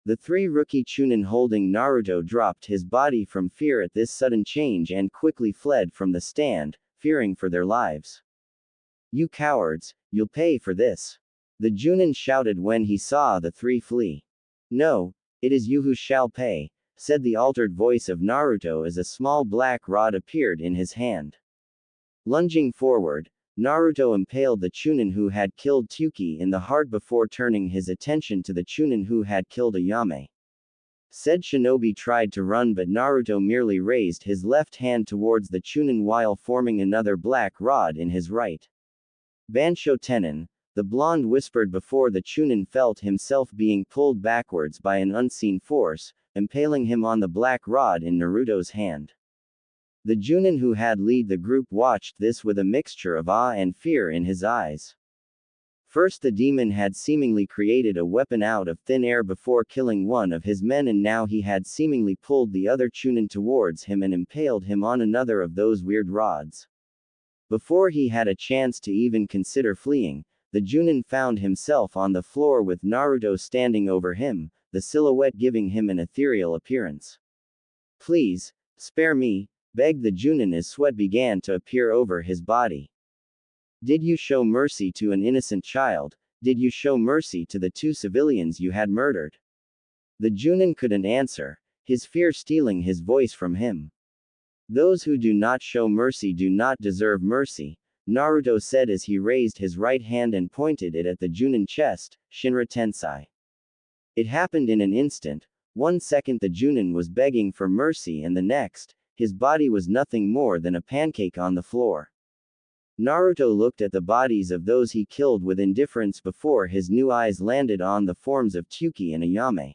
The 3 rookie Chunin holding Naruto dropped his body from fear at this sudden change and quickly fled from the stand, fearing for their lives. You cowards, you'll pay for this. The Junin shouted when he saw the 3 flee. No, it is you who shall pay, said the altered voice of Naruto as a small black rod appeared in his hand. Lunging forward, Naruto impaled the Chunin who had killed Tsuki in the heart before turning his attention to the Chunin who had killed Ayame. Said shinobi tried to run, but Naruto merely raised his left hand towards the Chunin while forming another black rod in his right. Bansho Tenin, the blonde whispered before the Chunin felt himself being pulled backwards by an unseen force, impaling him on the black rod in Naruto's hand. The Junin who had led the group watched this with a mixture of awe and fear in his eyes. First, the demon had seemingly created a weapon out of thin air before killing one of his men, and now he had seemingly pulled the other Chunin towards him and impaled him on another of those weird rods. Before he had a chance to even consider fleeing, the Junin found himself on the floor with Naruto standing over him, the silhouette giving him an ethereal appearance. Please, spare me, begged the Junin as sweat began to appear over his body. Did you show mercy to an innocent child? Did you show mercy to the 2 civilians you had murdered? The Junin couldn't answer, his fear stealing his voice from him. Those who do not show mercy do not deserve mercy, Naruto said as he raised his right hand and pointed it at the Junin chest, Shinra Tensei. It happened in an instant. 1 second the Junin was begging for mercy, and the next, his body was nothing more than a pancake on the floor. Naruto looked at the bodies of those he killed with indifference before his new eyes landed on the forms of Tsuki and Ayame.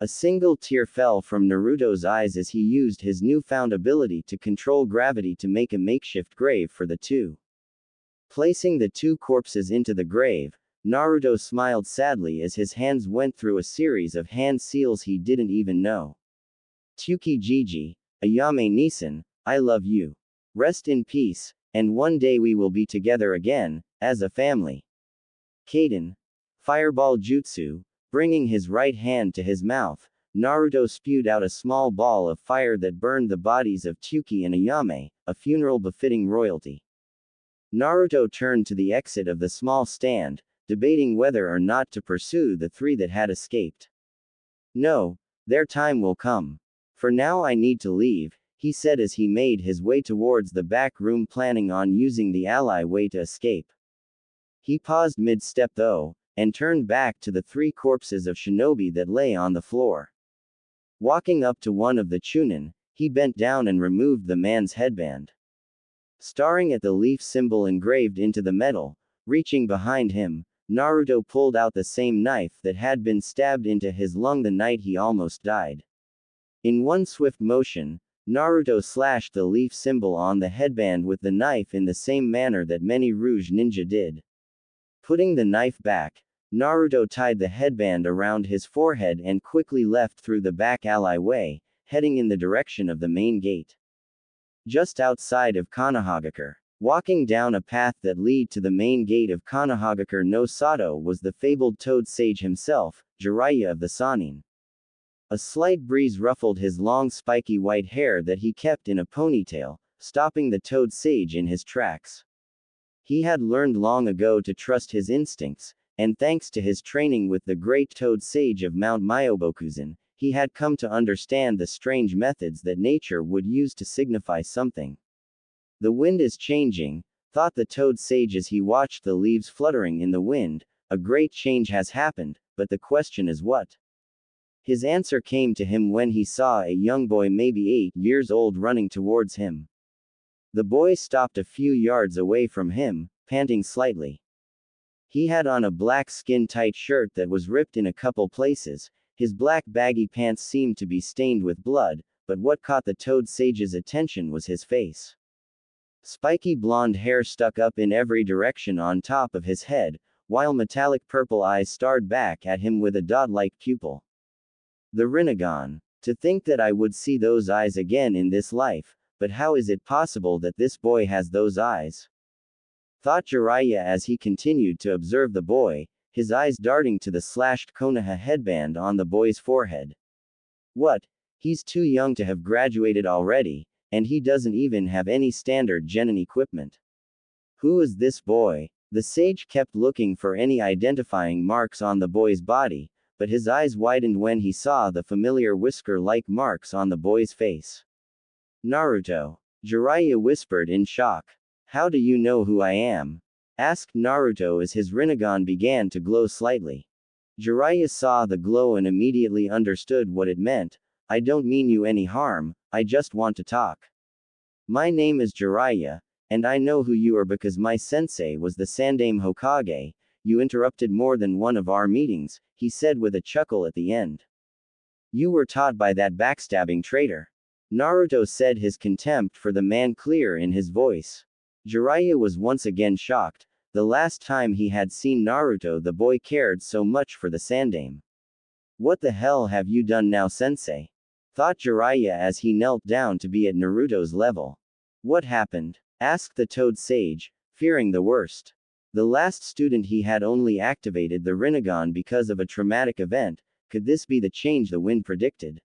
A single tear fell from Naruto's eyes as he used his newfound ability to control gravity to make a makeshift grave for the 2. Placing the 2 corpses into the grave, Naruto smiled sadly as his hands went through a series of hand seals he didn't even know. Tsuki Gigi, Ayame Nisan, I love you. Rest in peace, and one day we will be together again, as a family. Kaden. Fireball Jutsu. Bringing his right hand to his mouth, Naruto spewed out a small ball of fire that burned the bodies of Tsuki and Ayame, a funeral befitting royalty. Naruto turned to the exit of the small stand, debating whether or not to pursue the 3 that had escaped. No, their time will come. For now I need to leave, he said as he made his way towards the back room, planning on using the ally way to escape. He paused mid-step though, and turned back to the 3 corpses of shinobi that lay on the floor. Walking up to one of the Chunin, he bent down and removed the man's headband. Staring at the leaf symbol engraved into the metal, reaching behind him, Naruto pulled out the same knife that had been stabbed into his lung the night he almost died. In one swift motion, Naruto slashed the leaf symbol on the headband with the knife in the same manner that many Rouge ninja did. Putting the knife back, Naruto tied the headband around his forehead and quickly left through the back alleyway, heading in the direction of the main gate. Just outside of Konohagakure, walking down a path that led to the main gate of Konohagakure no Sato, was the fabled Toad Sage himself, Jiraiya of the Sannin. A slight breeze ruffled his long spiky white hair that he kept in a ponytail, stopping the Toad Sage in his tracks. He had learned long ago to trust his instincts, and thanks to his training with the great Toad Sage of Mount Myobokuzan, he had come to understand the strange methods that nature would use to signify something. The wind is changing, thought the toad sage as he watched the leaves fluttering in the wind. A great change has happened, but the question is what? His answer came to him when he saw a young boy maybe 8 years old running towards him. The boy stopped a few yards away from him, panting slightly. He had on a black skin-tight shirt that was ripped in a couple places. His black baggy pants seemed to be stained with blood, but what caught the toad sage's attention was his face. Spiky blonde hair stuck up in every direction on top of his head, while metallic purple eyes stared back at him with a dot-like pupil. The Rinnegan. To think that I would see those eyes again in this life, but how is it possible that this boy has those eyes? Thought Jiraiya as he continued to observe the boy, his eyes darting to the slashed Konoha headband on the boy's forehead. What? He's too young to have graduated already, and he doesn't even have any standard genin equipment. Who is this boy? The sage kept looking for any identifying marks on the boy's body, but his eyes widened when he saw the familiar whisker-like marks on the boy's face. Naruto. Jiraiya whispered in shock. How do you know who I am? Asked Naruto as his Rinnegan began to glow slightly. Jiraiya saw the glow and immediately understood what it meant. I don't mean you any harm, I just want to talk. My name is Jiraiya, and I know who you are because my sensei was the Sandaime Hokage. You interrupted more than one of our meetings, he said with a chuckle at the end. You were taught by that backstabbing traitor. Naruto said, his contempt for the man clear in his voice. Jiraiya was once again shocked. The last time he had seen Naruto, the boy cared so much for the Sandaime. What the hell have you done now, sensei? Thought Jiraiya as he knelt down to be at Naruto's level. What happened? Asked the toad sage, fearing the worst. The last student he had only activated the Rinnegan because of a traumatic event. Could this be the change the wind predicted?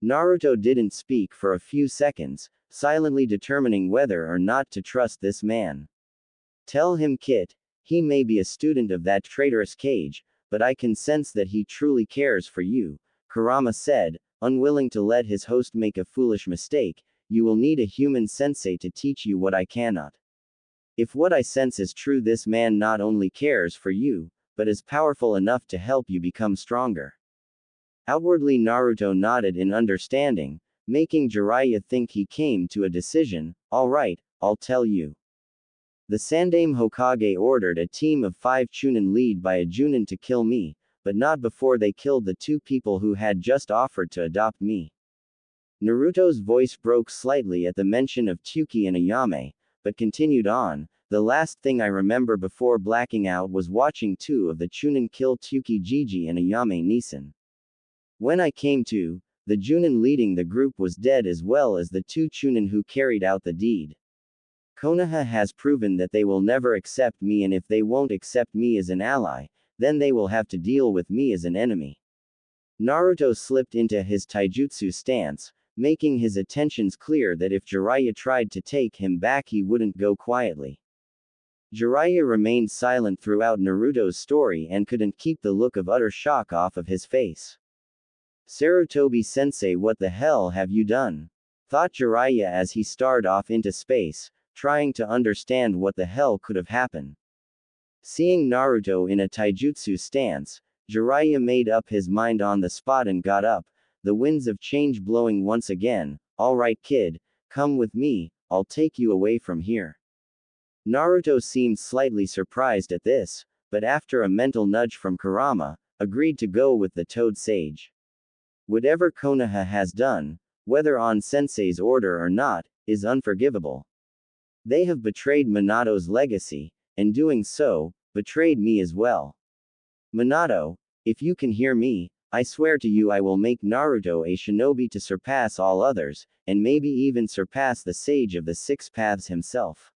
Naruto didn't speak for a few seconds, silently determining whether or not to trust this man. Tell him, Kit. He may be a student of that traitorous cage, but I can sense that he truly cares for you, Kurama said, unwilling to let his host make a foolish mistake. You will need a human sensei to teach you what I cannot. If what I sense is true, this man not only cares for you, but is powerful enough to help you become stronger. Outwardly Naruto nodded in understanding, making Jiraiya think he came to a decision. All right, I'll tell you. The Sandaime Hokage ordered a team of 5 Chunin led by a Junin to kill me, but not before they killed the 2 people who had just offered to adopt me. Naruto's voice broke slightly at the mention of Tsuki and Ayame, but continued on. The last thing I remember before blacking out was watching 2 of the Chunin kill Tsuki Jiji and Ayame Nisan. When I came to, the Junin leading the group was dead as well as the 2 Chunin who carried out the deed. Konoha has proven that they will never accept me, and if they won't accept me as an ally, then they will have to deal with me as an enemy. Naruto slipped into his taijutsu stance, making his intentions clear that if Jiraiya tried to take him back he wouldn't go quietly. Jiraiya remained silent throughout Naruto's story and couldn't keep the look of utter shock off of his face. Sarutobi-sensei, what the hell have you done? Thought Jiraiya as he stared off into space, trying to understand what the hell could have happened. Seeing Naruto in a taijutsu stance, Jiraiya made up his mind on the spot and got up, the winds of change blowing once again. All right, kid, come with me, I'll take you away from here. Naruto seemed slightly surprised at this, but after a mental nudge from Kurama, agreed to go with the toad sage. Whatever Konoha has done, whether on sensei's order or not, is unforgivable. They have betrayed Minato's legacy, and doing so, betrayed me as well. Minato, if you can hear me, I swear to you I will make Naruto a shinobi to surpass all others, and maybe even surpass the sage of the 6 paths himself.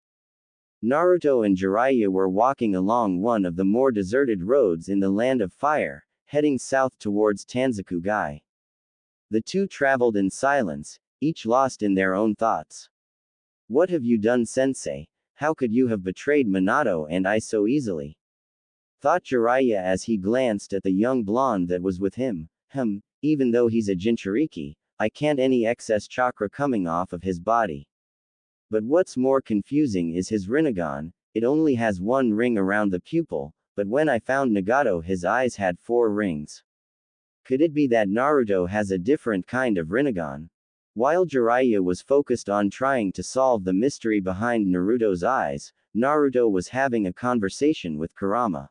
Naruto and Jiraiya were walking along one of the more deserted roads in the Land of Fire, heading south towards Tanzaku-gai. The 2 traveled in silence, each lost in their own thoughts. What have you done, sensei? How could you have betrayed Minato and I so easily? Thought Jiraiya as he glanced at the young blonde that was with him. Even though he's a Jinchuriki, I can't any excess chakra coming off of his body. But what's more confusing is his Rinnegan. It only has one ring around the pupil, but when I found Nagato his eyes had 4 rings. Could it be that Naruto has a different kind of Rinnegan? While Jiraiya was focused on trying to solve the mystery behind Naruto's eyes, Naruto was having a conversation with Kurama.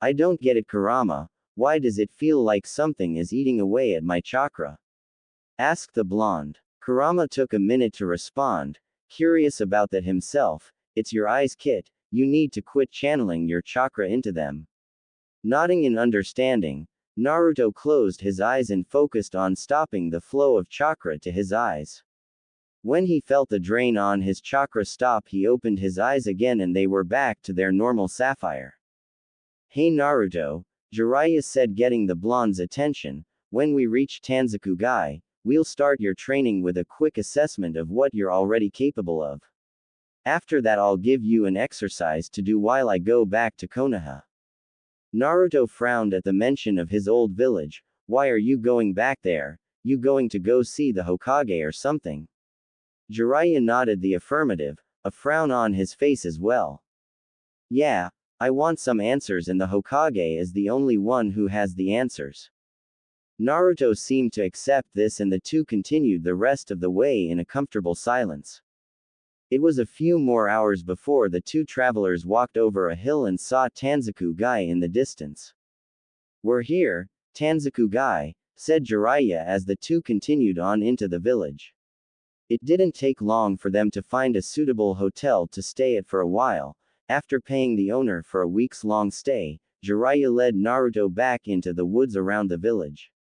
I don't get it, Kurama. Why does it feel like something is eating away at my chakra? Asked the blonde. Kurama took a minute to respond, curious about that himself. It's your eyes, Kit. You need to quit channeling your chakra into them. Nodding in understanding, Naruto closed his eyes and focused on stopping the flow of chakra to his eyes. When he felt the drain on his chakra stop, he opened his eyes again and they were back to their normal sapphire. Hey Naruto, Jiraiya said, getting the blonde's attention, when we reach Tanzakugai, we'll start your training with a quick assessment of what you're already capable of. After that I'll give you an exercise to do while I go back to Konoha. Naruto frowned at the mention of his old village. Why are you going back there? You going to go see the Hokage or something? Jiraiya nodded the affirmative, a frown on his face as well. Yeah, I want some answers and the Hokage is the only one who has the answers. Naruto seemed to accept this and the two continued the rest of the way in a comfortable silence. It was a few more hours before the two travelers walked over a hill and saw Tanzakugai in the distance. We're here, Tanzakugai, said Jiraiya as the two continued on into the village. It didn't take long for them to find a suitable hotel to stay at for a while. After paying the owner for a weeks-long stay, Jiraiya led Naruto back into the woods around the village.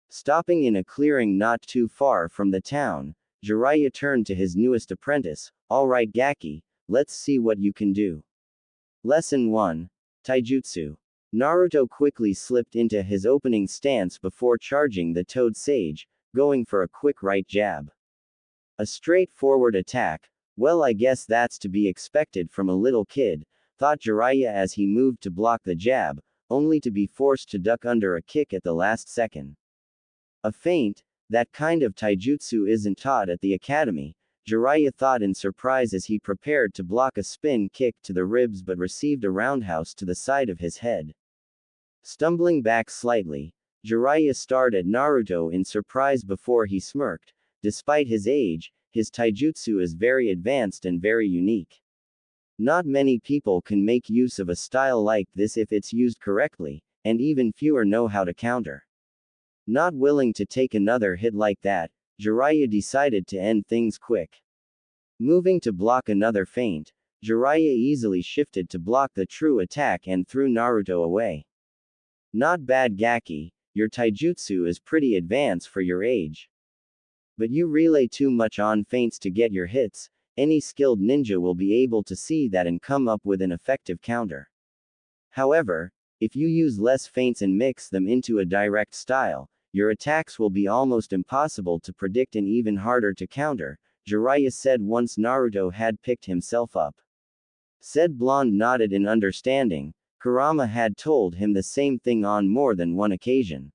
Stopping in a clearing not too far from the town, Jiraiya turned to his newest apprentice. Alright Gaki, let's see what you can do. Lesson 1. Taijutsu. Naruto quickly slipped into his opening stance before charging the Toad Sage, going for a quick right jab. A straightforward attack. Well, I guess that's to be expected from a little kid, thought Jiraiya as he moved to block the jab, only to be forced to duck under a kick at the last second. A feint? That kind of taijutsu isn't taught at the academy, Jiraiya thought in surprise as he prepared to block a spin kick to the ribs but received a roundhouse to the side of his head. Stumbling back slightly, Jiraiya stared at Naruto in surprise before he smirked. Despite his age, his taijutsu is very advanced and very unique. Not many people can make use of a style like this if it's used correctly, and even fewer know how to counter. Not willing to take another hit like that, Jiraiya decided to end things quick. Moving to block another feint, Jiraiya easily shifted to block the true attack and threw Naruto away. Not bad Gaki, your taijutsu is pretty advanced for your age. But you rely too much on feints to get your hits. Any skilled ninja will be able to see that and come up with an effective counter. However, if you use less feints and mix them into a direct style, your attacks will be almost impossible to predict and even harder to counter, Jiraiya said once Naruto had picked himself up. Said blonde nodded in understanding. Kurama had told him the same thing on more than one occasion.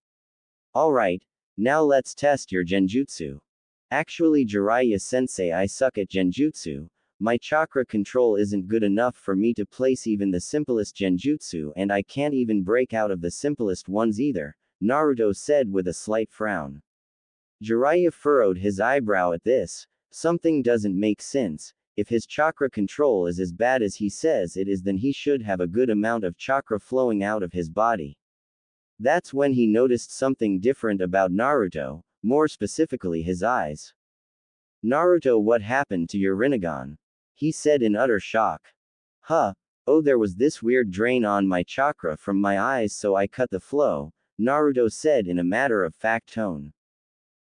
Alright, now let's test your genjutsu. Actually Jiraiya-sensei, I suck at genjutsu. My chakra control isn't good enough for me to place even the simplest genjutsu and I can't even break out of the simplest ones either, Naruto said with a slight frown. Jiraiya furrowed his eyebrow at this. Something doesn't make sense. If his chakra control is as bad as he says it is, then he should have a good amount of chakra flowing out of his body. That's when he noticed something different about Naruto, more specifically his eyes. Naruto, what happened to your Rinnegan? He said in utter shock. Huh, oh, there was this weird drain on my chakra from my eyes, so I cut the flow, Naruto said in a matter-of-fact tone.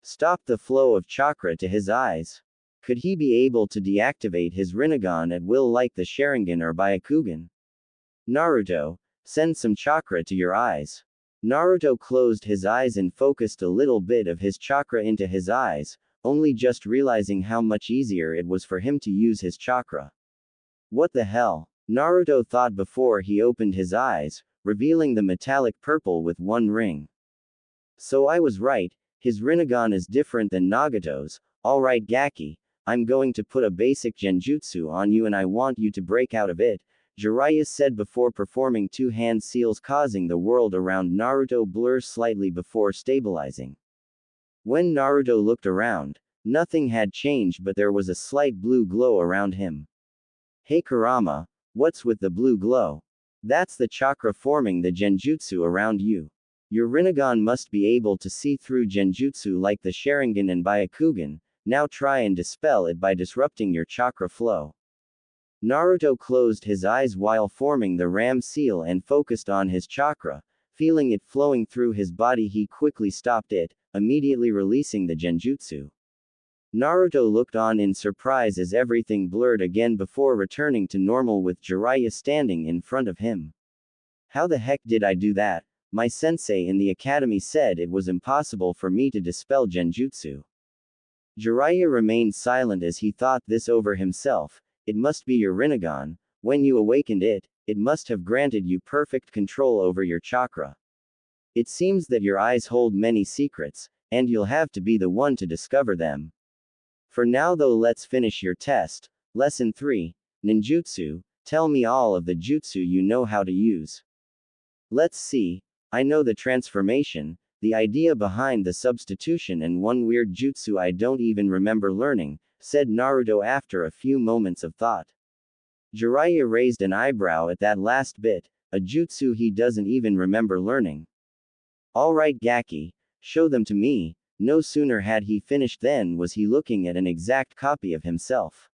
Stop the flow of chakra to his eyes? Could he be able to deactivate his Rinnegan at will like the Sharingan or Byakugan? Naruto, send some chakra to your eyes. Naruto closed his eyes and focused a little bit of his chakra into his eyes, only just realizing how much easier it was for him to use his chakra. What the hell? Naruto thought before he opened his eyes, revealing the metallic purple with one ring. So I was right, his Rinnegan is different than Nagato's. Alright Gaki, I'm going to put a basic genjutsu on you and I want you to break out of it, Jiraiya said before performing two hand seals, causing the world around Naruto blur slightly before stabilizing. When Naruto looked around, nothing had changed but there was a slight blue glow around him. Hey Kurama, what's with the blue glow? That's the chakra forming the genjutsu around you. Your Rinnegan must be able to see through genjutsu like the Sharingan and Byakugan, now try and dispel it by disrupting your chakra flow. Naruto closed his eyes while forming the ram seal and focused on his chakra, feeling it flowing through his body. He quickly stopped it, immediately releasing the genjutsu. Naruto looked on in surprise as everything blurred again before returning to normal with Jiraiya standing in front of him. How the heck did I do that? My sensei in the academy said it was impossible for me to dispel genjutsu. Jiraiya remained silent as he thought this over himself. It must be your Rinnegan. When you awakened it, it must have granted you perfect control over your chakra. It seems that your eyes hold many secrets, and you'll have to be the one to discover them. For now though, let's finish your test. Lesson 3, Ninjutsu, tell me all of the jutsu you know how to use. Let's see, I know the transformation, the idea behind the substitution and one weird jutsu I don't even remember learning, said Naruto after a few moments of thought. Jiraiya raised an eyebrow at that last bit, a jutsu he doesn't even remember learning. Alright Gaki, show them to me. No sooner had he finished than was he looking at an exact copy of himself.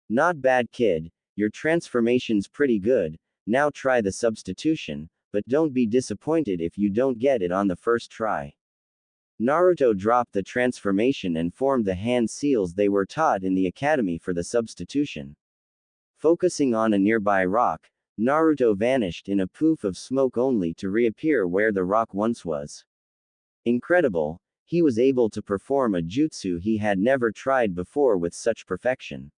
Not bad kid, your transformation's pretty good, now try the substitution, but don't be disappointed if you don't get it on the first try. Naruto dropped the transformation and formed the hand seals they were taught in the academy for the substitution. Focusing on a nearby rock, Naruto vanished in a poof of smoke only to reappear where the rock once was. Incredible, he was able to perform a jutsu he had never tried before with such perfection.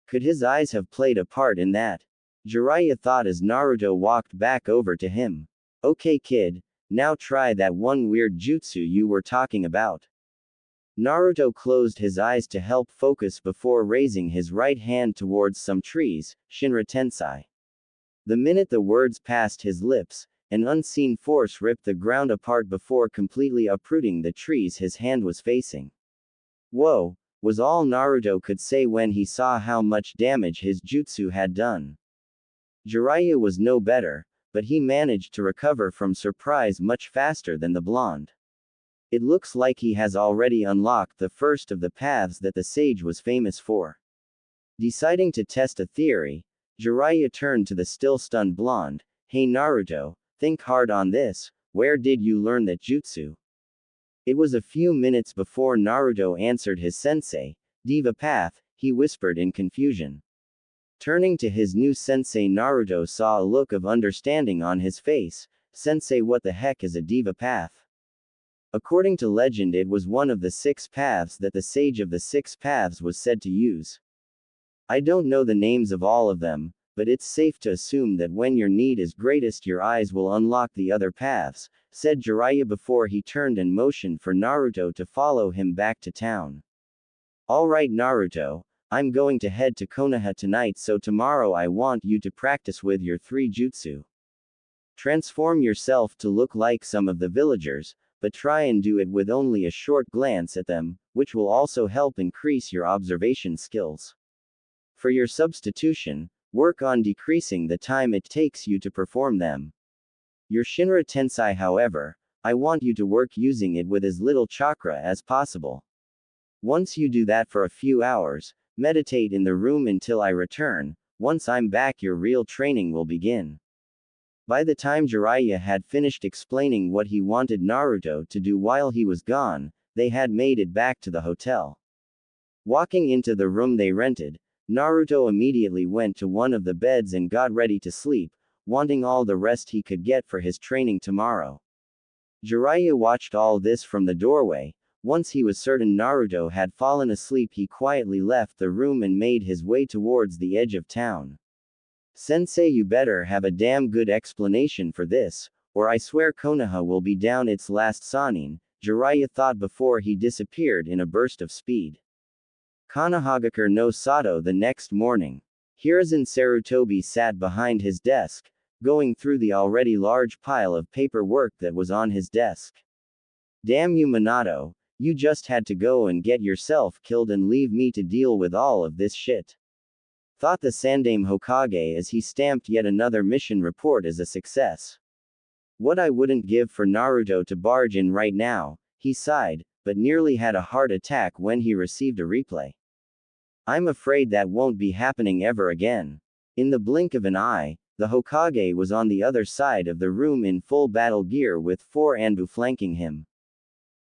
Could his eyes have played a part in that? Jiraiya thought as Naruto walked back over to him. Okay kid, now try that one weird jutsu you were talking about. Naruto closed his eyes to help focus before raising his right hand towards some trees, Shinra Tensei. The minute the words passed his lips, an unseen force ripped the ground apart before completely uprooting the trees his hand was facing. Whoa, was all Naruto could say when he saw how much damage his jutsu had done. Jiraiya was no better, but he managed to recover from surprise much faster than the blonde. It looks like he has already unlocked the first of the paths that the sage was famous for. Deciding to test a theory, Jiraiya turned to the still stunned blonde. Hey Naruto, think hard on this, where did you learn that jutsu? It was a few minutes before Naruto answered his sensei. Diva Path, he whispered in confusion. Turning to his new sensei, Naruto saw a look of understanding on his face. Sensei, what the heck is a Diva Path? According to legend, it was one of the 6 paths that the sage of the 6 paths was said to use. I don't know the names of all of them, but it's safe to assume that when your need is greatest your eyes will unlock the other paths, said Jiraiya before he turned and motioned for Naruto to follow him back to town. Alright Naruto, I'm going to head to Konoha tonight, so tomorrow I want you to practice with your 3 jutsu. Transform yourself to look like some of the villagers, but try and do it with only a short glance at them, which will also help increase your observation skills. For your substitution, work on decreasing the time it takes you to perform them. Your Shinra Tensei, however, I want you to work using it with as little chakra as possible. Once you do that for a few hours, meditate in the room until I return. Once I'm back your real training will begin. By the time Jiraiya had finished explaining what he wanted Naruto to do while he was gone, they had made it back to the hotel. Walking into the room they rented, Naruto immediately went to one of the beds and got ready to sleep, wanting all the rest he could get for his training tomorrow. Jiraiya watched all this from the doorway. Once he was certain Naruto had fallen asleep, he quietly left the room and made his way towards the edge of town. Sensei, you better have a damn good explanation for this, or I swear Konoha will be down its last Sannin, Jiraiya thought before he disappeared in a burst of speed. Konohagakure no Sato the next morning. Hiruzen Sarutobi sat behind his desk, going through the already large pile of paperwork that was on his desk. Damn you Minato, you just had to go and get yourself killed and leave me to deal with all of this shit. Thought the Sandaime Hokage as he stamped yet another mission report as a success. What I wouldn't give for Naruto to barge in right now, he sighed, but nearly had a heart attack when he received a replay. I'm afraid that won't be happening ever again. In the blink of an eye, the Hokage was on the other side of the room in full battle gear with 4 Anbu flanking him.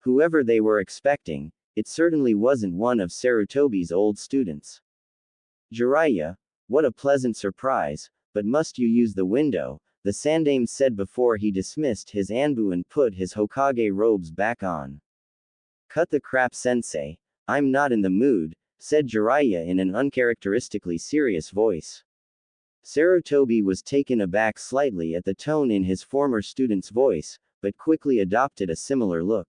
Whoever they were expecting, it certainly wasn't one of Sarutobi's old students. Jiraiya, what a pleasant surprise, but must you use the window, the Sandaime said before he dismissed his Anbu and put his Hokage robes back on. Cut the crap sensei, I'm not in the mood, said Jiraiya in an uncharacteristically serious voice. Sarutobi was taken aback slightly at the tone in his former student's voice, but quickly adopted a similar look.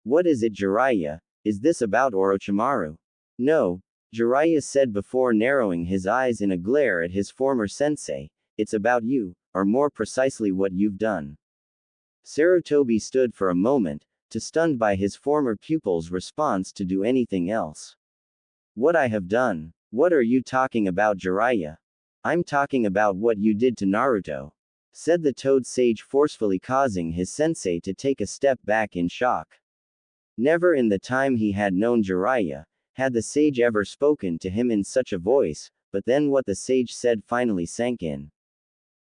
What is it Jiraiya, is this about Orochimaru? No, Jiraiya said before narrowing his eyes in a glare at his former sensei, it's about you, or more precisely what you've done. Sarutobi stood for a moment, too stunned by his former pupil's response to do anything else. What I have done? What are you talking about Jiraiya? I'm talking about what you did to Naruto, said the Toad Sage forcefully causing his sensei to take a step back in shock. Never in the time he had known Jiraiya, had the sage ever spoken to him in such a voice, but then what the sage said finally sank in.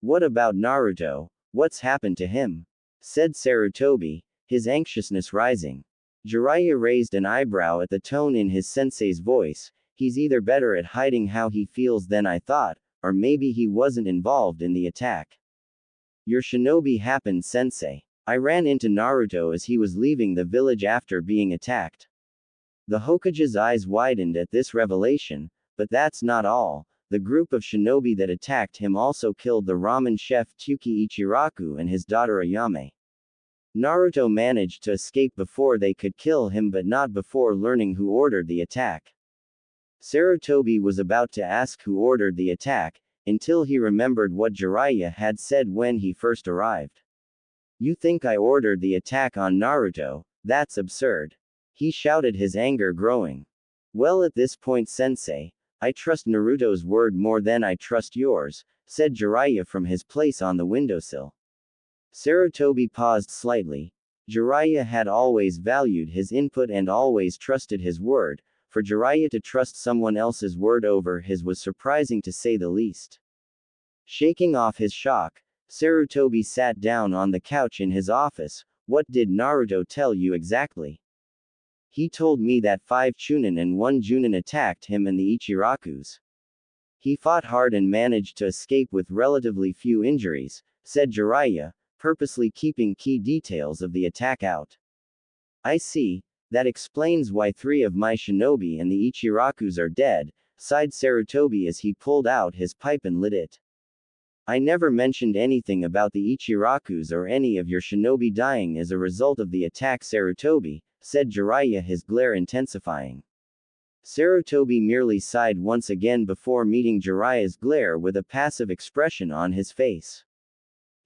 What about Naruto, what's happened to him? Said Sarutobi, his anxiousness rising. Jiraiya raised an eyebrow at the tone in his sensei's voice. He's either better at hiding how he feels than I thought, or maybe he wasn't involved in the attack. Your shinobi happened sensei. I ran into Naruto as he was leaving the village after being attacked. The Hokage's eyes widened at this revelation, but that's not all. The group of shinobi that attacked him also killed the ramen chef Tsuki Ichiraku and his daughter Ayame. Naruto managed to escape before they could kill him but not before learning who ordered the attack. Sarutobi was about to ask who ordered the attack, until he remembered what Jiraiya had said when he first arrived. You think I ordered the attack on Naruto? That's absurd. He shouted, his anger growing. Well, at this point sensei, I trust Naruto's word more than I trust yours, said Jiraiya from his place on the windowsill. Sarutobi paused slightly. Jiraiya had always valued his input and always trusted his word. For Jiraiya to trust someone else's word over his was surprising to say the least. Shaking off his shock, Sarutobi sat down on the couch in his office. What did Naruto tell you exactly? He told me that 5 Chunin and 1 Junin attacked him and the Ichirakus. He fought hard and managed to escape with relatively few injuries, said Jiraiya, purposely keeping key details of the attack out. I see, that explains why 3 of my shinobi and the Ichirakus are dead, sighed Sarutobi as he pulled out his pipe and lit it. I never mentioned anything about the Ichirakus or any of your shinobi dying as a result of the attack Sarutobi, said Jiraiya, his glare intensifying. Sarutobi merely sighed once again before meeting Jiraiya's glare with a passive expression on his face.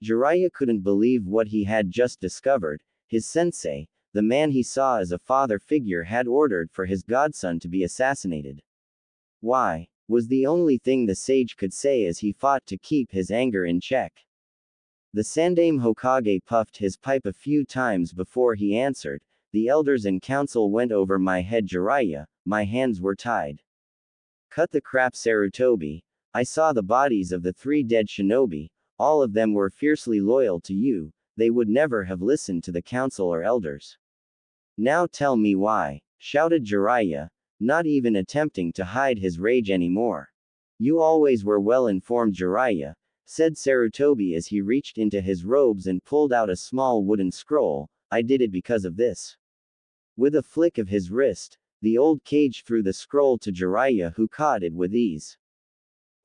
Jiraiya couldn't believe what he had just discovered. His sensei, the man he saw as a father figure, had ordered for his godson to be assassinated. Why? Was the only thing the sage could say as he fought to keep his anger in check. The Sandaime Hokage puffed his pipe a few times before he answered. The elders and council went over my head Jiraiya, my hands were tied. Cut the crap Sarutobi, I saw the bodies of the 3 dead shinobi, all of them were fiercely loyal to you, they would never have listened to the council or elders. Now tell me why, shouted Jiraiya, not even attempting to hide his rage anymore. You always were well informed Jiraiya, said Sarutobi as he reached into his robes and pulled out a small wooden scroll. I did it because of this. With a flick of his wrist, the old cage threw the scroll to Jiraiya, who caught it with ease.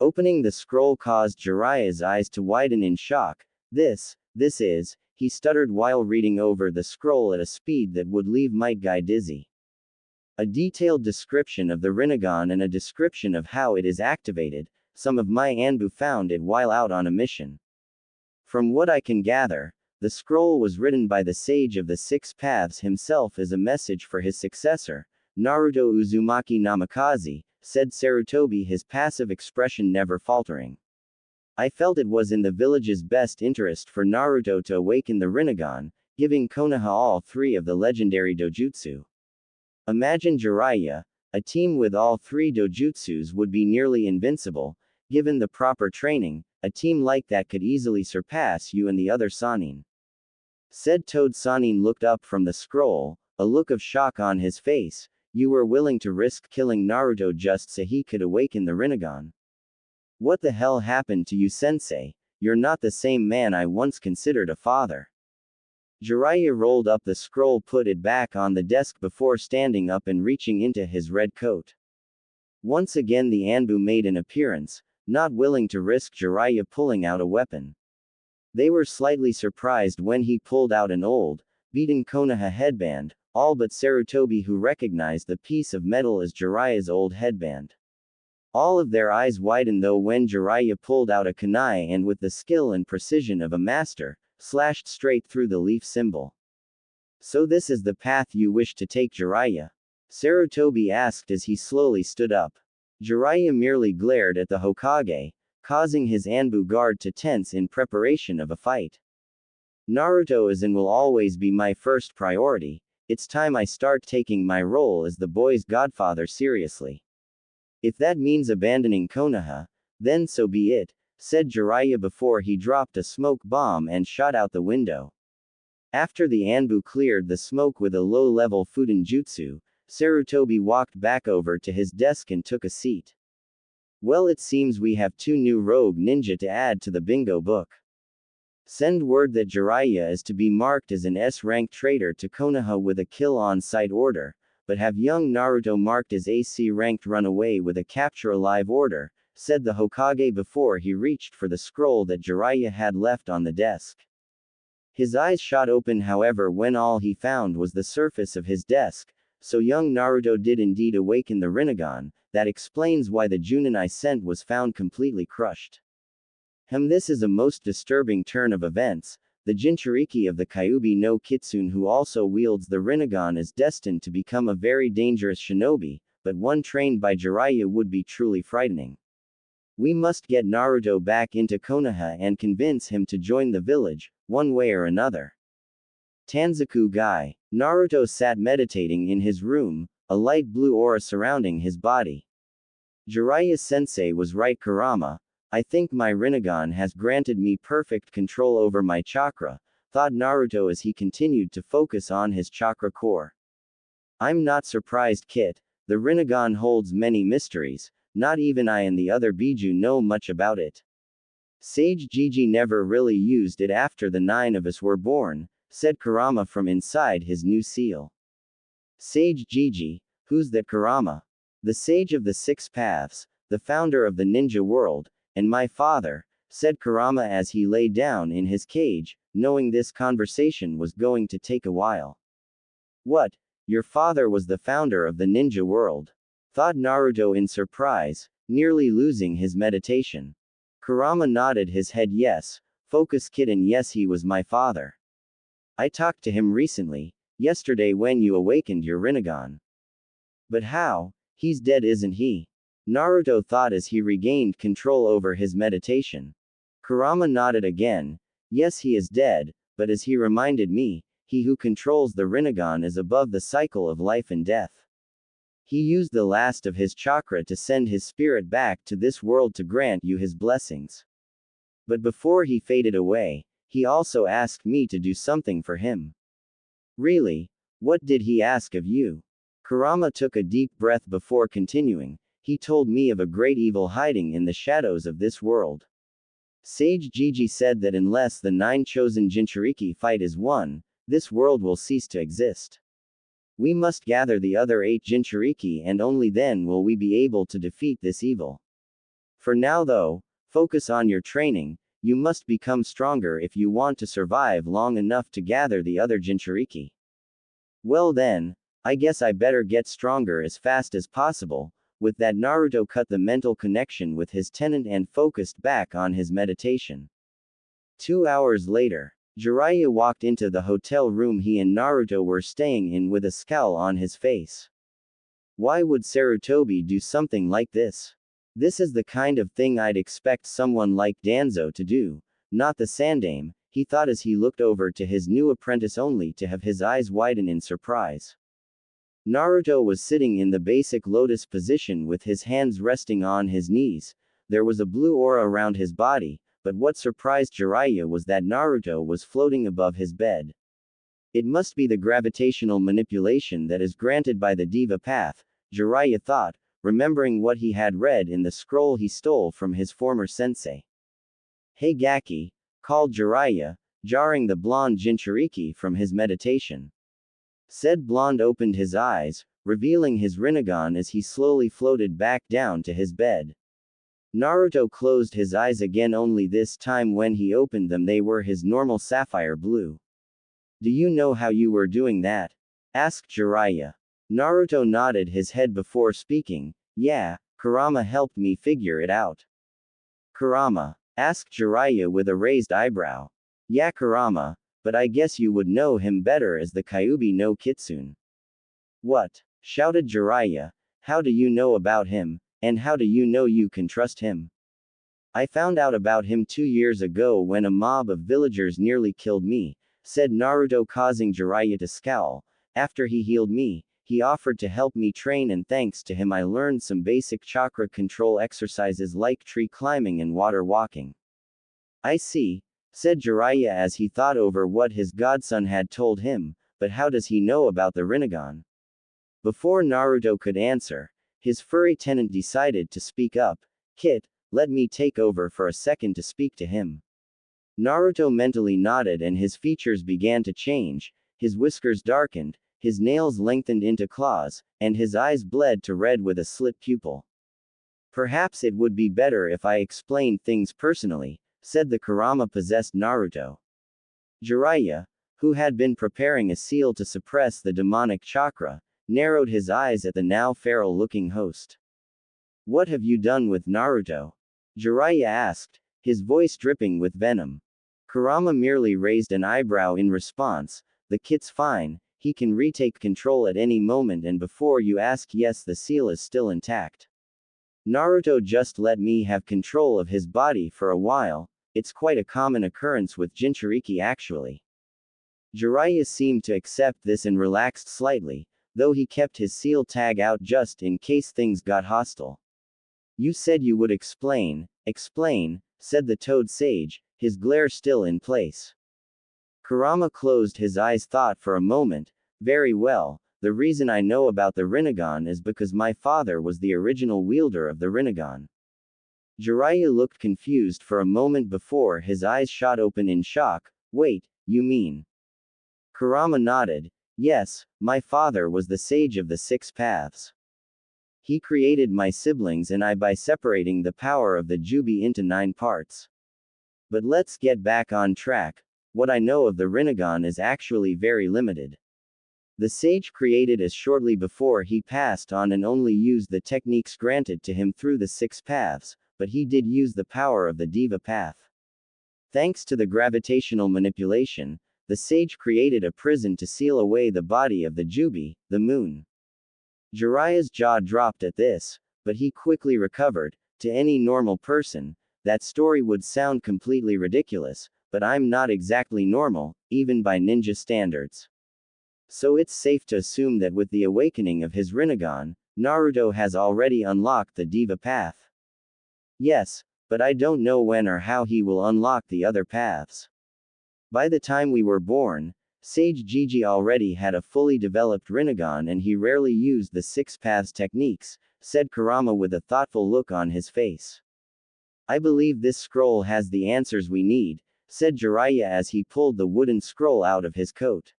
Opening the scroll caused Jiraiya's eyes to widen in shock. This This is, he stuttered while reading over the scroll at a speed that would leave Might Guy dizzy. A detailed description of the Rinnegan and a description of how it is activated. Some of my Anbu found it while out on a mission. From what I can gather, the scroll was written by the Sage of the Six Paths himself as a message for his successor, Naruto Uzumaki Namikaze, said Sarutobi, his passive expression never faltering. I felt it was in the village's best interest for Naruto to awaken the Rinnegan, giving Konoha all three of the legendary dojutsu. Imagine Jiraiya, a team with all three dojutsus would be nearly invincible, given the proper training. A team like that could easily surpass you and the other Sannin. Said Toad. Sannin looked up from the scroll, a look of shock on his face. You were willing to risk killing Naruto just so he could awaken the Rinnegan. What the hell happened to you, sensei? You're not the same man I once considered a father. Jiraiya rolled up the scroll, put it back on the desk before standing up and reaching into his red coat. Once again the Anbu made an appearance, not willing to risk Jiraiya pulling out a weapon. They were slightly surprised when he pulled out an old, beaten Konoha headband, all but Sarutobi, who recognized the piece of metal as Jiraiya's old headband. All of their eyes widened though when Jiraiya pulled out a kunai and with the skill and precision of a master, slashed straight through the leaf symbol. So this is the path you wish to take, Jiraiya? Sarutobi asked as he slowly stood up. Jiraiya merely glared at the Hokage, causing his Anbu guard to tense in preparation of a fight. Naruto is and will always be my first priority. It's time I start taking my role as the boy's godfather seriously. If that means abandoning Konoha, then so be it, said Jiraiya before he dropped a smoke bomb and shot out the window. After the Anbu cleared the smoke with a low-level Fudenjutsu, Sarutobi walked back over to his desk and took a seat. Well, it seems we have 2 new rogue ninja to add to the bingo book. Send word that Jiraiya is to be marked as an S-rank traitor to Konoha with a kill on-sight order, but have young Naruto marked as AC-ranked runaway with a capture-alive order, said the Hokage before he reached for the scroll that Jiraiya had left on the desk. His eyes shot open, however, when all he found was the surface of his desk. So young Naruto did indeed awaken the Rinnegan. That explains why the Junin I sent was found completely crushed. This is a most disturbing turn of events. The Jinchuriki of the Kyuubi no Kitsune, who also wields the Rinnegan, is destined to become a very dangerous shinobi, but one trained by Jiraiya would be truly frightening. We must get Naruto back into Konoha and convince him to join the village, one way or another. Tanzaku Guy. Naruto sat meditating in his room, a light blue aura surrounding his body. Jiraiya-sensei was right, Kurama. I think my Rinnegan has granted me perfect control over my chakra, thought Naruto as he continued to focus on his chakra core. I'm not surprised, Kit. The Rinnegan holds many mysteries, not even I and the other Biju know much about it. Sage Gigi never really used it after the 9 of us were born, said Kurama from inside his new seal. Sage Gigi? Who's that, Kurama? The Sage of the Six Paths, the founder of the ninja world, and my father, said Kurama as he lay down in his cage, knowing this conversation was going to take a while. What? Your father was the founder of the ninja world? Thought Naruto in surprise, nearly losing his meditation. Kurama nodded his head. Yes, focus, kid, and yes, he was my father. I talked to him recently, yesterday when you awakened your Rinnegan. But how? He's dead, isn't he? Naruto thought as he regained control over his meditation. Kurama nodded again. Yes, he is dead, but as he reminded me, he who controls the Rinnegan is above the cycle of life and death. He used the last of his chakra to send his spirit back to this world to grant you his blessings. But before he faded away, he also asked me to do something for him. Really? What did he ask of you? Kurama took a deep breath before continuing. He told me of a great evil hiding in the shadows of this world. Sage Gigi said that unless the 9 chosen Jinchuriki fight is won, this world will cease to exist. We must gather the other 8 Jinchuriki and only then will we be able to defeat this evil. For now though, focus on your training. you must become stronger if you want to survive long enough to gather the other Jinchuriki. Well then, I guess I better get stronger as fast as possible. With that, Naruto cut the mental connection with his tenant and focused back on his meditation. 2 hours later, Jiraiya walked into the hotel room he and Naruto were staying in with a scowl on his face. Why would Sarutobi do something like this? This is the kind of thing I'd expect someone like Danzo to do, not the Sandaime, he thought as he looked over to his new apprentice only to have his eyes widen in surprise. Naruto was sitting in the basic lotus position with his hands resting on his knees. There was a blue aura around his body, but what surprised Jiraiya was that Naruto was floating above his bed. It must be the gravitational manipulation that is granted by the Diva Path, Jiraiya thought, remembering what he had read in the scroll he stole from his former sensei. Hey Gaki, called Jiraiya, jarring the blonde Jinchuriki from his meditation. Said blonde opened his eyes, revealing his Rinnegan as he slowly floated back down to his bed. Naruto closed his eyes again, only this time when he opened them they were his normal sapphire blue. Do you know how you were doing that? Asked Jiraiya. Naruto nodded his head before speaking. Yeah, Kurama helped me figure it out. Kurama? Asked Jiraiya with a raised eyebrow. Yeah, Kurama, but I guess you would know him better as the Kyuubi no Kitsune. What? Shouted Jiraiya. How do you know about him, and how do you know you can trust him? I found out about him 2 years ago when a mob of villagers nearly killed me, said Naruto, causing Jiraiya to scowl. After he healed me, he offered to help me train, and thanks to him I learned some basic chakra control exercises like tree climbing and water walking. I see, said Jiraiya as he thought over what his godson had told him, but how does he know about the Rinnegan? Before Naruto could answer, his furry tenant decided to speak up. Kit, let me take over for a second to speak to him. Naruto mentally nodded and his features began to change, his whiskers darkened, his nails lengthened into claws, and his eyes bled to red with a slit pupil. Perhaps it would be better if I explained things personally, said the Kurama-possessed Naruto. Jiraiya, who had been preparing a seal to suppress the demonic chakra, narrowed his eyes at the now feral-looking host. What have you done with Naruto? Jiraiya asked, his voice dripping with venom. Kurama merely raised an eyebrow in response. The kid's fine, he can retake control at any moment, and before you ask, yes, the seal is still intact. Naruto just let me have control of his body for a while. It's quite a common occurrence with Jinchuriki actually. Jiraiya seemed to accept this and relaxed slightly, though he kept his seal tag out just in case things got hostile. You said you would explain, said the Toad Sage, his glare still in place. Kurama closed his eyes, thought for a moment. Very well, the reason I know about the Rinnegan is because my father was the original wielder of the Rinnegan. Jiraiya looked confused for a moment before his eyes shot open in shock. Wait, you mean? Kurama nodded. Yes, my father was the sage of the 6 paths. He created my siblings and I by separating the power of the Jubi into 9 parts. But let's get back on track. What I know of the Rinnegan is actually very limited. The sage created it shortly before he passed on and only used the techniques granted to him through the 6 paths, but he did use the power of the Diva Path. Thanks to the gravitational manipulation, the sage created a prison to seal away the body of the Jubi, the moon. Jiraiya's jaw dropped at this, but he quickly recovered. To any normal person, that story would sound completely ridiculous, but I'm not exactly normal, even by ninja standards. So it's safe to assume that with the awakening of his Rinnegan, Naruto has already unlocked the Diva Path. Yes, but I don't know when or how he will unlock the other paths. By the time we were born, Sage Gigi already had a fully developed Rinnegan and he rarely used the 6 paths techniques, said Kurama with a thoughtful look on his face. I believe this scroll has the answers we need, said Jiraiya as he pulled the wooden scroll out of his coat.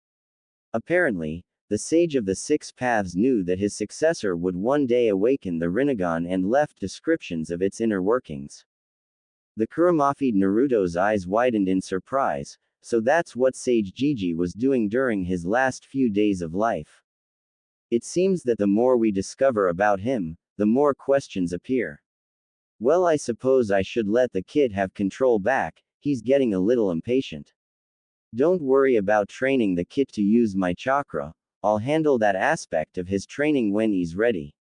Apparently, the sage of the 6 paths knew that his successor would one day awaken the Rinnegan and left descriptions of its inner workings. The Kuramafi Naruto's eyes widened in surprise. So that's what Sage Gigi was doing during his last few days of life. It seems that the more we discover about him, the more questions appear. Well, I suppose I should let the kid have control back, he's getting a little impatient. Don't worry about training the kid to use my chakra, I'll handle that aspect of his training when he's ready.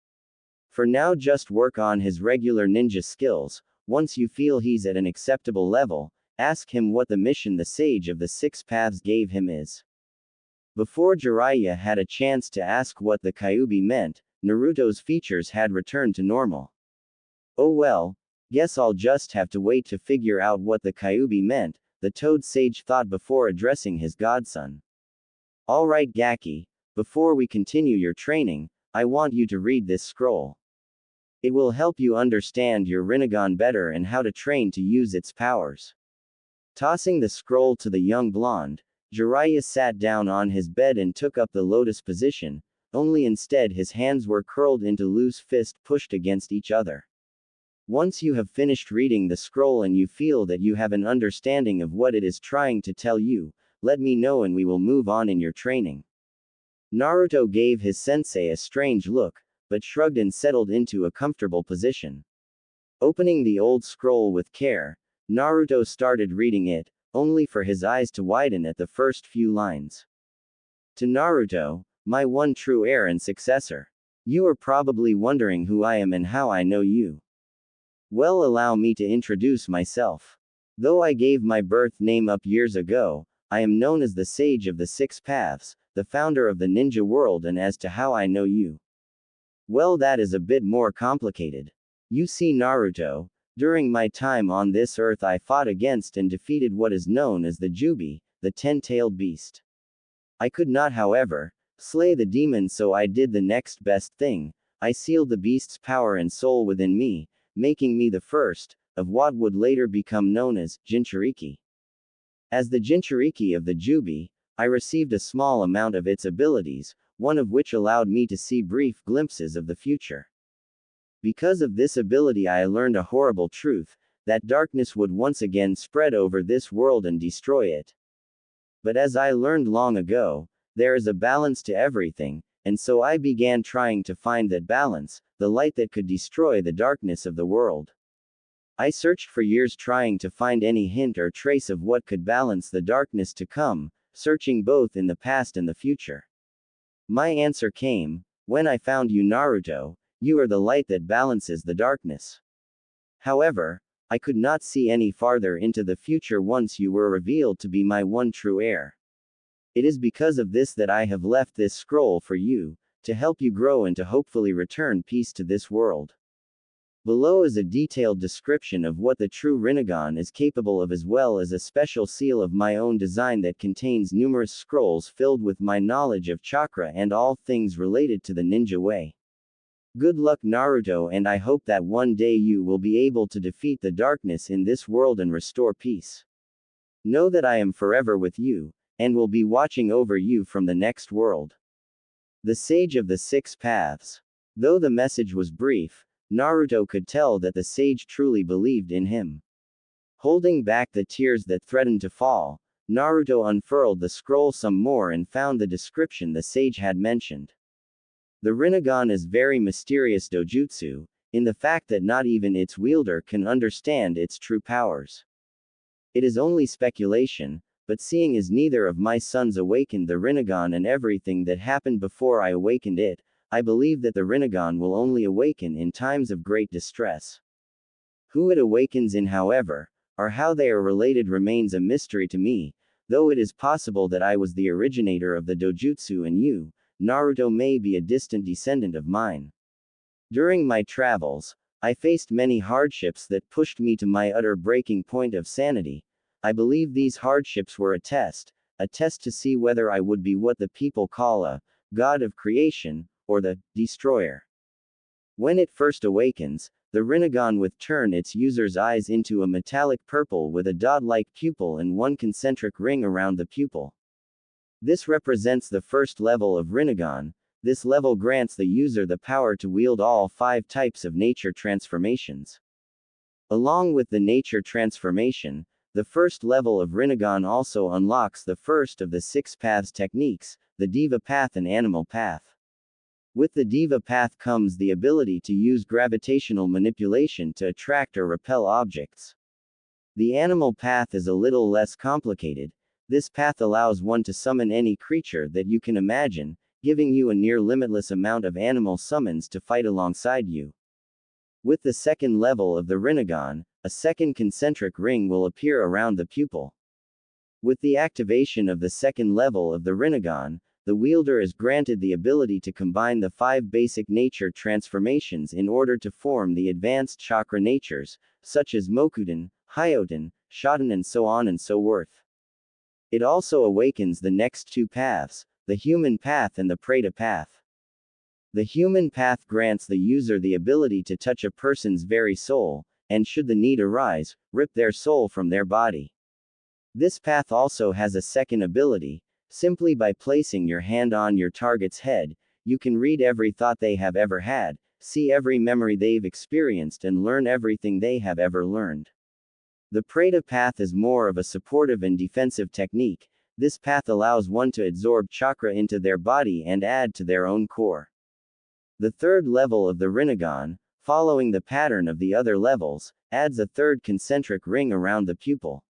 For now, just work on his regular ninja skills. Once you feel he's at an acceptable level, ask him what the mission the Sage of the Six Paths gave him is. Before Jiraiya had a chance to ask what the Kyuubi meant, Naruto's features had returned to normal. Oh well, guess I'll just have to wait to figure out what the Kyuubi meant, the Toad Sage thought before addressing his godson. Alright Gaki, before we continue your training, I want you to read this scroll. It will help you understand your Rinnegan better and how to train to use its powers. Tossing the scroll to the young blonde, Jiraiya sat down on his bed and took up the lotus position, only instead his hands were curled into loose fists pushed against each other. Once you have finished reading the scroll and you feel that you have an understanding of what it is trying to tell you, let me know and we will move on in your training. Naruto gave his sensei a strange look, but shrugged and settled into a comfortable position. Opening the old scroll with care, Naruto started reading it, only for his eyes to widen at the first few lines. To Naruto, my one true heir and successor. You are probably wondering who I am and how I know you. Well, allow me to introduce myself. Though I gave my birth name up years ago, I am known as the Sage of the Six Paths, the founder of the ninja world, and as to how I know you. Well, that is a bit more complicated. You see, Naruto, during my time on this earth I fought against and defeated what is known as the Jubi, the ten-tailed beast. I could not, however, slay the demon, so I did the next best thing, I sealed the beast's power and soul within me, making me the first, of what would later become known as Jinchuriki. As the Jinchuriki of the Jubi, I received a small amount of its abilities, one of which allowed me to see brief glimpses of the future. Because of this ability I learned a horrible truth, that darkness would once again spread over this world and destroy it. But as I learned long ago, there is a balance to everything, and so I began trying to find that balance, the light that could destroy the darkness of the world. I searched for years trying to find any hint or trace of what could balance the darkness to come, searching both in the past and the future. My answer came, when I found you, Naruto. You are the light that balances the darkness. However, I could not see any farther into the future once you were revealed to be my one true heir. It is because of this that I have left this scroll for you, to help you grow and to hopefully return peace to this world. Below is a detailed description of what the true Rinnegan is capable of, as well as a special seal of my own design that contains numerous scrolls filled with my knowledge of chakra and all things related to the ninja way. Good luck, Naruto, and I hope that one day you will be able to defeat the darkness in this world and restore peace. Know that I am forever with you, and will be watching over you from the next world. The Sage of the Six Paths. Though the message was brief, Naruto could tell that the sage truly believed in him. Holding back the tears that threatened to fall, Naruto unfurled the scroll some more and found the description the sage had mentioned. The Rinnegan is very mysterious dojutsu, in the fact that not even its wielder can understand its true powers. It is only speculation, but seeing as neither of my sons awakened the Rinnegan and everything that happened before I awakened it, I believe that the Rinnegan will only awaken in times of great distress. Who it awakens in, however, or how they are related remains a mystery to me, though it is possible that I was the originator of the dojutsu and you, Naruto, may be a distant descendant of mine. During my travels, I faced many hardships that pushed me to my utter breaking point of sanity. I believe these hardships were a test to see whether I would be what the people call a god of creation, or the destroyer. When it first awakens, the Rinnegan will turn its user's eyes into a metallic purple with a dot-like pupil and one concentric ring around the pupil. This represents the first level of Rinnegan. This level grants the user the power to wield all 5 types of nature transformations. Along with the nature transformation, the first level of Rinnegan also unlocks the first of the 6 paths techniques, the Diva Path and Animal Path. With the Diva Path comes the ability to use gravitational manipulation to attract or repel objects. The Animal Path is a little less complicated. This path allows one to summon any creature that you can imagine, giving you a near limitless amount of animal summons to fight alongside you. With the second level of the Rinnegan, a second concentric ring will appear around the pupil. With the activation of the second level of the Rinnegan, the wielder is granted the ability to combine the 5 basic nature transformations in order to form the advanced chakra natures, such as Mokuden, Hyoten, Shoten and so on and so forth. It also awakens the next 2 paths, the Human Path and the Preta Path. The Human Path grants the user the ability to touch a person's very soul, and should the need arise, rip their soul from their body. This path also has a second ability. Simply by placing your hand on your target's head, you can read every thought they have ever had, see every memory they've experienced and learn everything they have ever learned. The Preta Path is more of a supportive and defensive technique. This path allows one to absorb chakra into their body and add to their own core. The third level of the Rinnegan, following the pattern of the other levels, adds a third concentric ring around the pupil.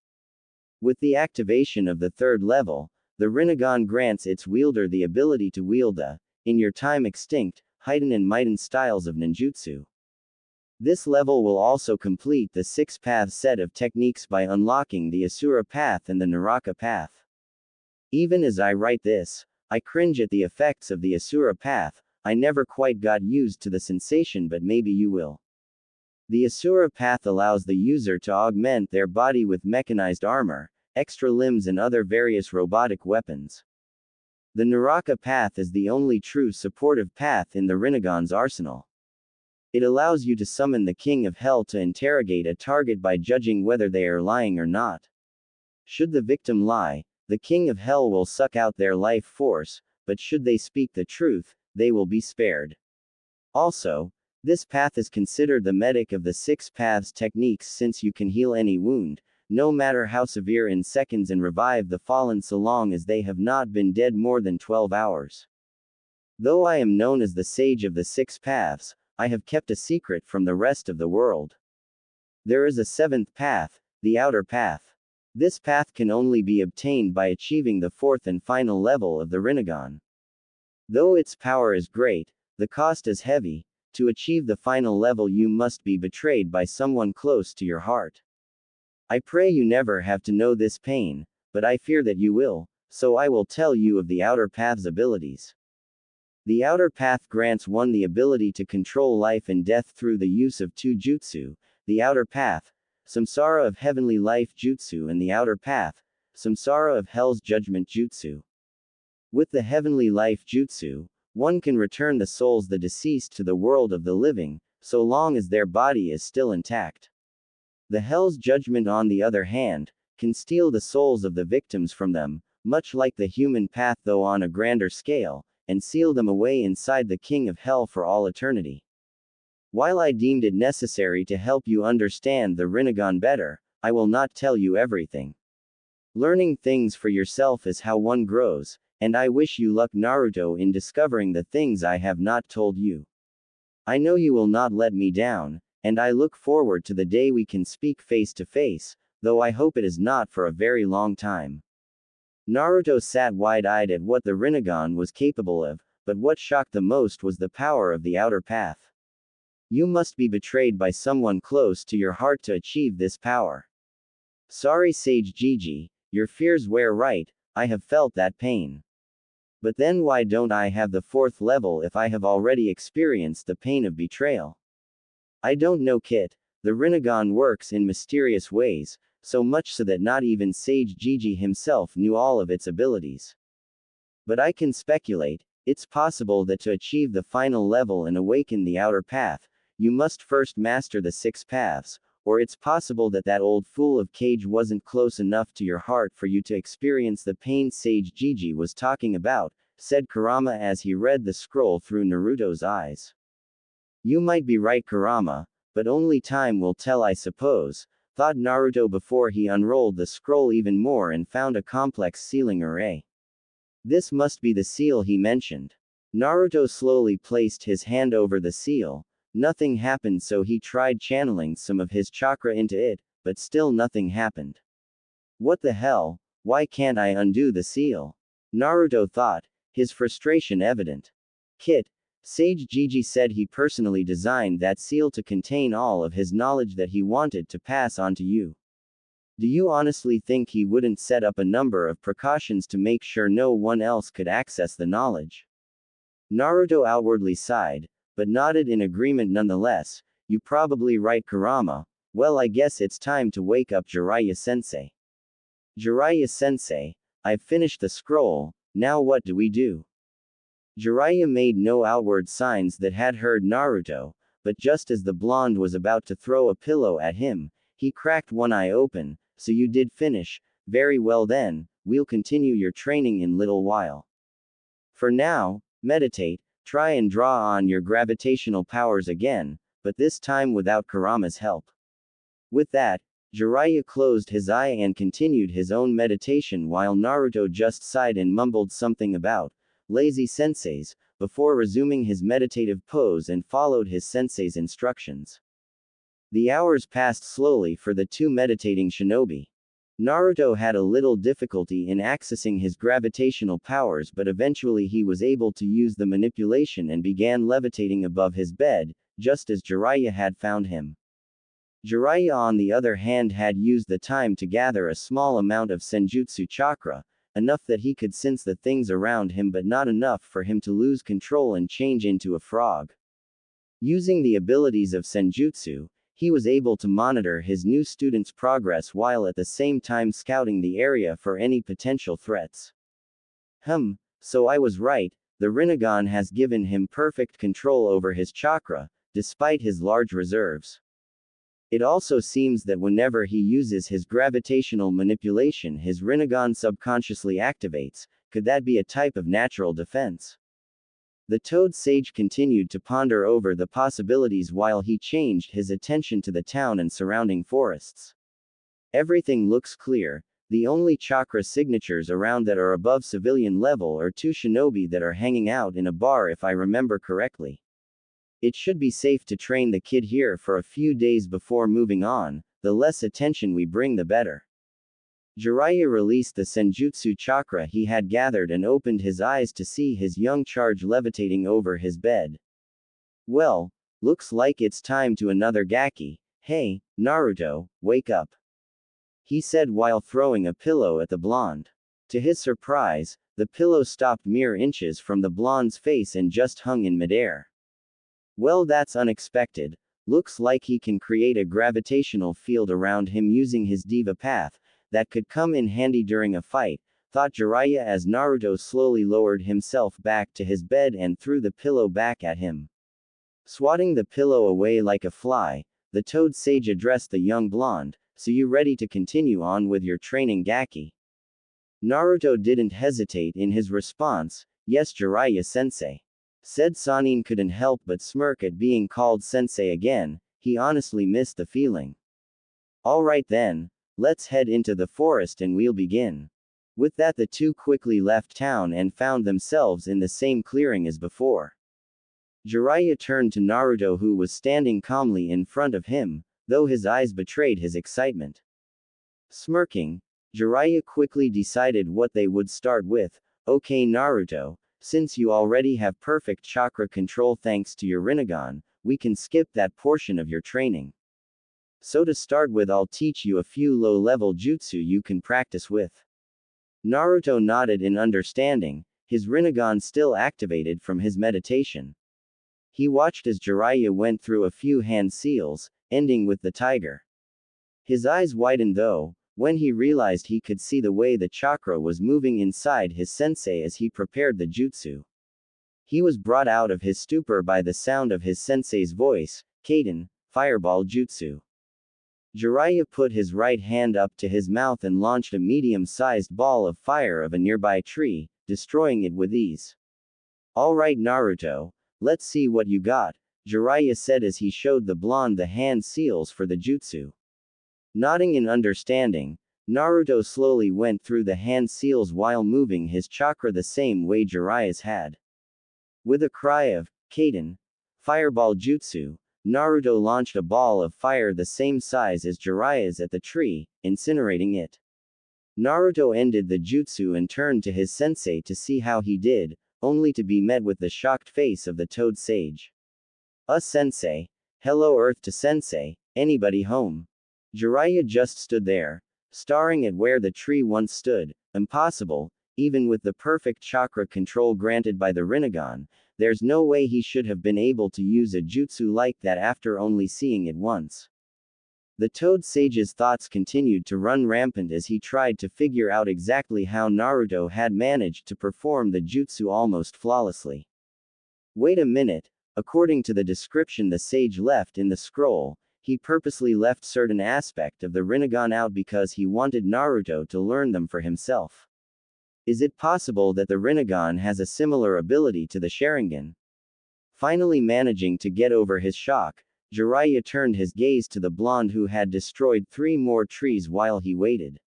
With the activation of the third level, the Rinnegan grants its wielder the ability to wield the, in your time extinct, Hiden and Maiden styles of ninjutsu. This level will also complete the 6-path set of techniques by unlocking the Asura Path and the Naraka Path. Even as I write this, I cringe at the effects of the Asura Path. I never quite got used to the sensation, but maybe you will. The Asura Path allows the user to augment their body with mechanized armor, extra limbs and other various robotic weapons. The Naraka Path is the only true supportive path in the Rinnegan's arsenal. It allows you to summon the King of Hell to interrogate a target by judging whether they are lying or not. Should the victim lie, the King of Hell will suck out their life force, but should they speak the truth, they will be spared. Also, this path is considered the medic of the 6 paths techniques since you can heal any wound, no matter how severe in seconds and revive the fallen so long as they have not been dead more than 12 hours. Though I am known as the sage of the 6 paths, I have kept a secret from the rest of the world. There is a 7th path, the outer path. This path can only be obtained by achieving the 4th and final level of the Rinnegan. Though its power is great, the cost is heavy. To achieve the final level you must be betrayed by someone close to your heart. I pray you never have to know this pain, but I fear that you will, so I will tell you of the outer path's abilities. The outer path grants one the ability to control life and death through the use of 2 jutsu, the outer path, Samsara of Heavenly Life Jutsu and the outer path, Samsara of Hell's Judgment Jutsu. With the Heavenly Life Jutsu, one can return the souls of the deceased to the world of the living, so long as their body is still intact. The Hell's Judgment on the other hand, can steal the souls of the victims from them, much like the human path though on a grander scale, and seal them away inside the King of Hell for all eternity. While I deemed it necessary to help you understand the Rinnegan better, I will not tell you everything. Learning things for yourself is how one grows, and I wish you luck Naruto in discovering the things I have not told you. I know you will not let me down, and I look forward to the day we can speak face to face, though I hope it is not for a very long time. Naruto sat wide-eyed at what the Rinnegan was capable of, but what shocked the most was the power of the outer path. You must be betrayed by someone close to your heart to achieve this power. Sorry Sage Gigi, your fears were right, I have felt that pain. But then why don't I have the 4th level if I have already experienced the pain of betrayal? I don't know Kit, the Rinnegan works in mysterious ways, so much so that not even Sage Gigi himself knew all of its abilities. But I can speculate, it's possible that to achieve the final level and awaken the outer path, you must first master the 6 paths, or it's possible that that old fool of Cage wasn't close enough to your heart for you to experience the pain Sage Gigi was talking about, said Kurama as he read the scroll through Naruto's eyes. You might be right Kurama, but only time will tell, I suppose, thought Naruto before he unrolled the scroll even more and found a complex sealing array. This must be the seal he mentioned. Naruto slowly placed his hand over the seal. Nothing happened, so he tried channeling some of his chakra into it, but still nothing happened. What the hell? Why can't I undo the seal? Naruto thought, his frustration evident. Kit, Sage Gigi said he personally designed that seal to contain all of his knowledge that he wanted to pass on to you. Do you honestly think he wouldn't set up a number of precautions to make sure no one else could access the knowledge? Naruto outwardly sighed, but nodded in agreement nonetheless. You probably right, Kurama. Well, I guess it's time to wake up Jiraiya-sensei. Jiraiya-sensei, I've finished the scroll, now what do we do? Jiraiya made no outward signs that had heard Naruto, but just as the blonde was about to throw a pillow at him, he cracked one eye open. So you did finish, very well then, we'll continue your training in little while. For now, meditate, try and draw on your gravitational powers again, but this time without Kurama's help. With that, Jiraiya closed his eye and continued his own meditation while Naruto just sighed and mumbled something about lazy senseis, before resuming his meditative pose and followed his sensei's instructions. The hours passed slowly for the two meditating shinobi. Naruto had a little difficulty in accessing his gravitational powers, but eventually he was able to use the manipulation and began levitating above his bed, just as Jiraiya had found him. Jiraiya, on the other hand, had used the time to gather a small amount of senjutsu chakra, enough that he could sense the things around him but not enough for him to lose control and change into a frog. Using the abilities of senjutsu, he was able to monitor his new student's progress while at the same time scouting the area for any potential threats. So I was right, the Rinnegan has given him perfect control over his chakra, despite his large reserves. It also seems that whenever he uses his gravitational manipulation, his Rinnegan subconsciously activates. Could that be a type of natural defense? The Toad Sage continued to ponder over the possibilities while he changed his attention to the town and surrounding forests. Everything looks clear. The only chakra signatures around that are above civilian level are two shinobi that are hanging out in a bar, if I remember correctly. It should be safe to train the kid here for a few days before moving on. The less attention we bring, the better. Jiraiya released the senjutsu chakra he had gathered and opened his eyes to see his young charge levitating over his bed. Well, looks like it's time to another gaki. Hey, Naruto, wake up, he said while throwing a pillow at the blonde. To his surprise, the pillow stopped mere inches from the blonde's face and just hung in midair. Well, that's unexpected. Looks like he can create a gravitational field around him using his diva path. That could come in handy during a fight, thought Jiraiya as Naruto slowly lowered himself back to his bed and threw the pillow back at him. Swatting the pillow away like a fly, the Toad Sage addressed the young blonde. So you ready to continue on with your training, gaki? Naruto didn't hesitate in his response. Yes, Jiraiya-sensei. Said Sanin couldn't help but smirk at being called sensei again. He honestly missed the feeling. Alright then. Let's head into the forest and we'll begin. With that, the two quickly left town and found themselves in the same clearing as before. Jiraiya turned to Naruto, who was standing calmly in front of him, though his eyes betrayed his excitement. Smirking, Jiraiya quickly decided what they would start with. Okay, Naruto, since you already have perfect chakra control thanks to your Rinnegan, we can skip that portion of your training. So to start with, I'll teach you a few low-level jutsu you can practice with. Naruto nodded in understanding, his Rinnegan still activated from his meditation. He watched as Jiraiya went through a few hand seals, ending with the tiger. His eyes widened though, when he realized he could see the way the chakra was moving inside his sensei as he prepared the jutsu. He was brought out of his stupor by the sound of his sensei's voice, Kaden, Fireball Jutsu. Jiraiya put his right hand up to his mouth and launched a medium-sized ball of fire of a nearby tree, destroying it with ease. Alright Naruto, let's see what you got. Jiraiya said as he showed the blonde the hand seals for the jutsu. Nodding in understanding, Naruto slowly went through the hand seals while moving his chakra the same way Jiraiya's had. With a cry of, Kaden, Fireball Jutsu, Naruto launched a ball of fire the same size as Jiraiya's at the tree, incinerating it. Naruto ended the jutsu and turned to his sensei to see how he did, only to be met with the shocked face of the Toad Sage. Sensei. Hello Earth to Sensei, anybody home? Jiraiya just stood there, staring at where the tree once stood. Impossible, even with the perfect chakra control granted by the Rinnegan, there's no way he should have been able to use a jutsu like that after only seeing it once. The Toad Sage's thoughts continued to run rampant as he tried to figure out exactly how Naruto had managed to perform the jutsu almost flawlessly. Wait a minute, according to the description the sage left in the scroll, he purposely left certain aspect of the Rinnegan out because he wanted Naruto to learn them for himself. Is it possible that the Rinnegan has a similar ability to the Sharingan? Finally managing to get over his shock, Jiraiya turned his gaze to the blonde who had destroyed 3 more trees while he waited.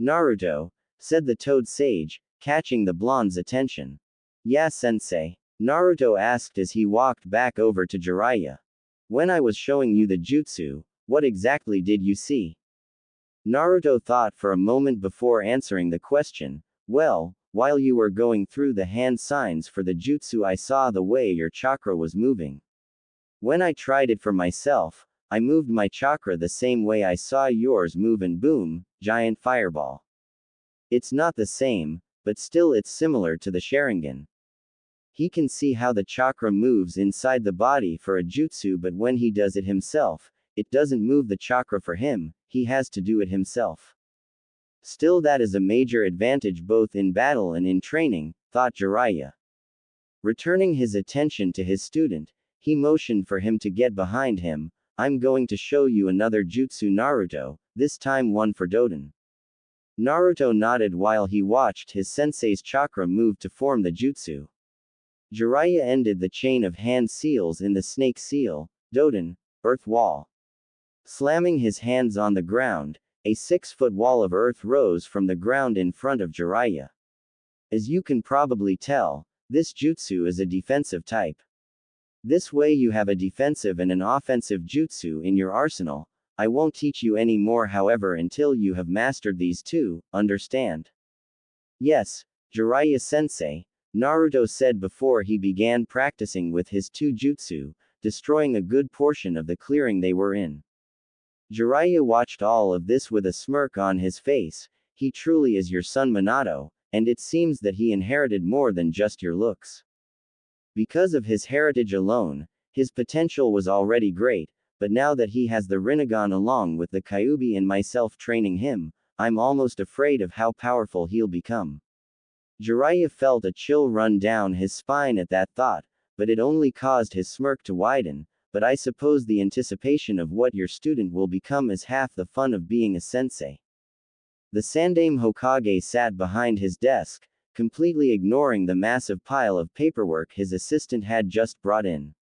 Naruto, said the Toad Sage, catching the blonde's attention. Yeah, sensei, Naruto asked as he walked back over to Jiraiya. When I was showing you the jutsu, what exactly did you see? Naruto thought for a moment before answering the question. Well, while you were going through the hand signs for the jutsu I saw the way your chakra was moving. When I tried it for myself, I moved my chakra the same way I saw yours move and boom, giant fireball. It's not the same, but still it's similar to the Sharingan. He can see how the chakra moves inside the body for a jutsu, but when he does it himself, it doesn't move the chakra for him, he has to do it himself. Still, that is a major advantage both in battle and in training, thought Jiraiya. Returning his attention to his student, he motioned for him to get behind him. I'm going to show you another jutsu Naruto, this time one for Doden. Naruto nodded while he watched his sensei's chakra move to form the jutsu. Jiraiya ended the chain of hand seals in the snake seal, Doden, earth wall. Slamming his hands on the ground, a 6-foot wall of earth rose from the ground in front of Jiraiya. As you can probably tell, this jutsu is a defensive type. This way you have a defensive and an offensive jutsu in your arsenal. I won't teach you any more however until you have mastered these 2, understand? Yes, Jiraiya sensei, Naruto said before he began practicing with his 2 jutsu, destroying a good portion of the clearing they were in. Jiraiya watched all of this with a smirk on his face. He truly is your son Minato, and it seems that he inherited more than just your looks. Because of his heritage alone, his potential was already great, but now that he has the Rinnegan along with the Kyuubi and myself training him, I'm almost afraid of how powerful he'll become. Jiraiya felt a chill run down his spine at that thought, but it only caused his smirk to widen. But I suppose the anticipation of what your student will become is half the fun of being a sensei. The Sandaime Hokage sat behind his desk, completely ignoring the massive pile of paperwork his assistant had just brought in.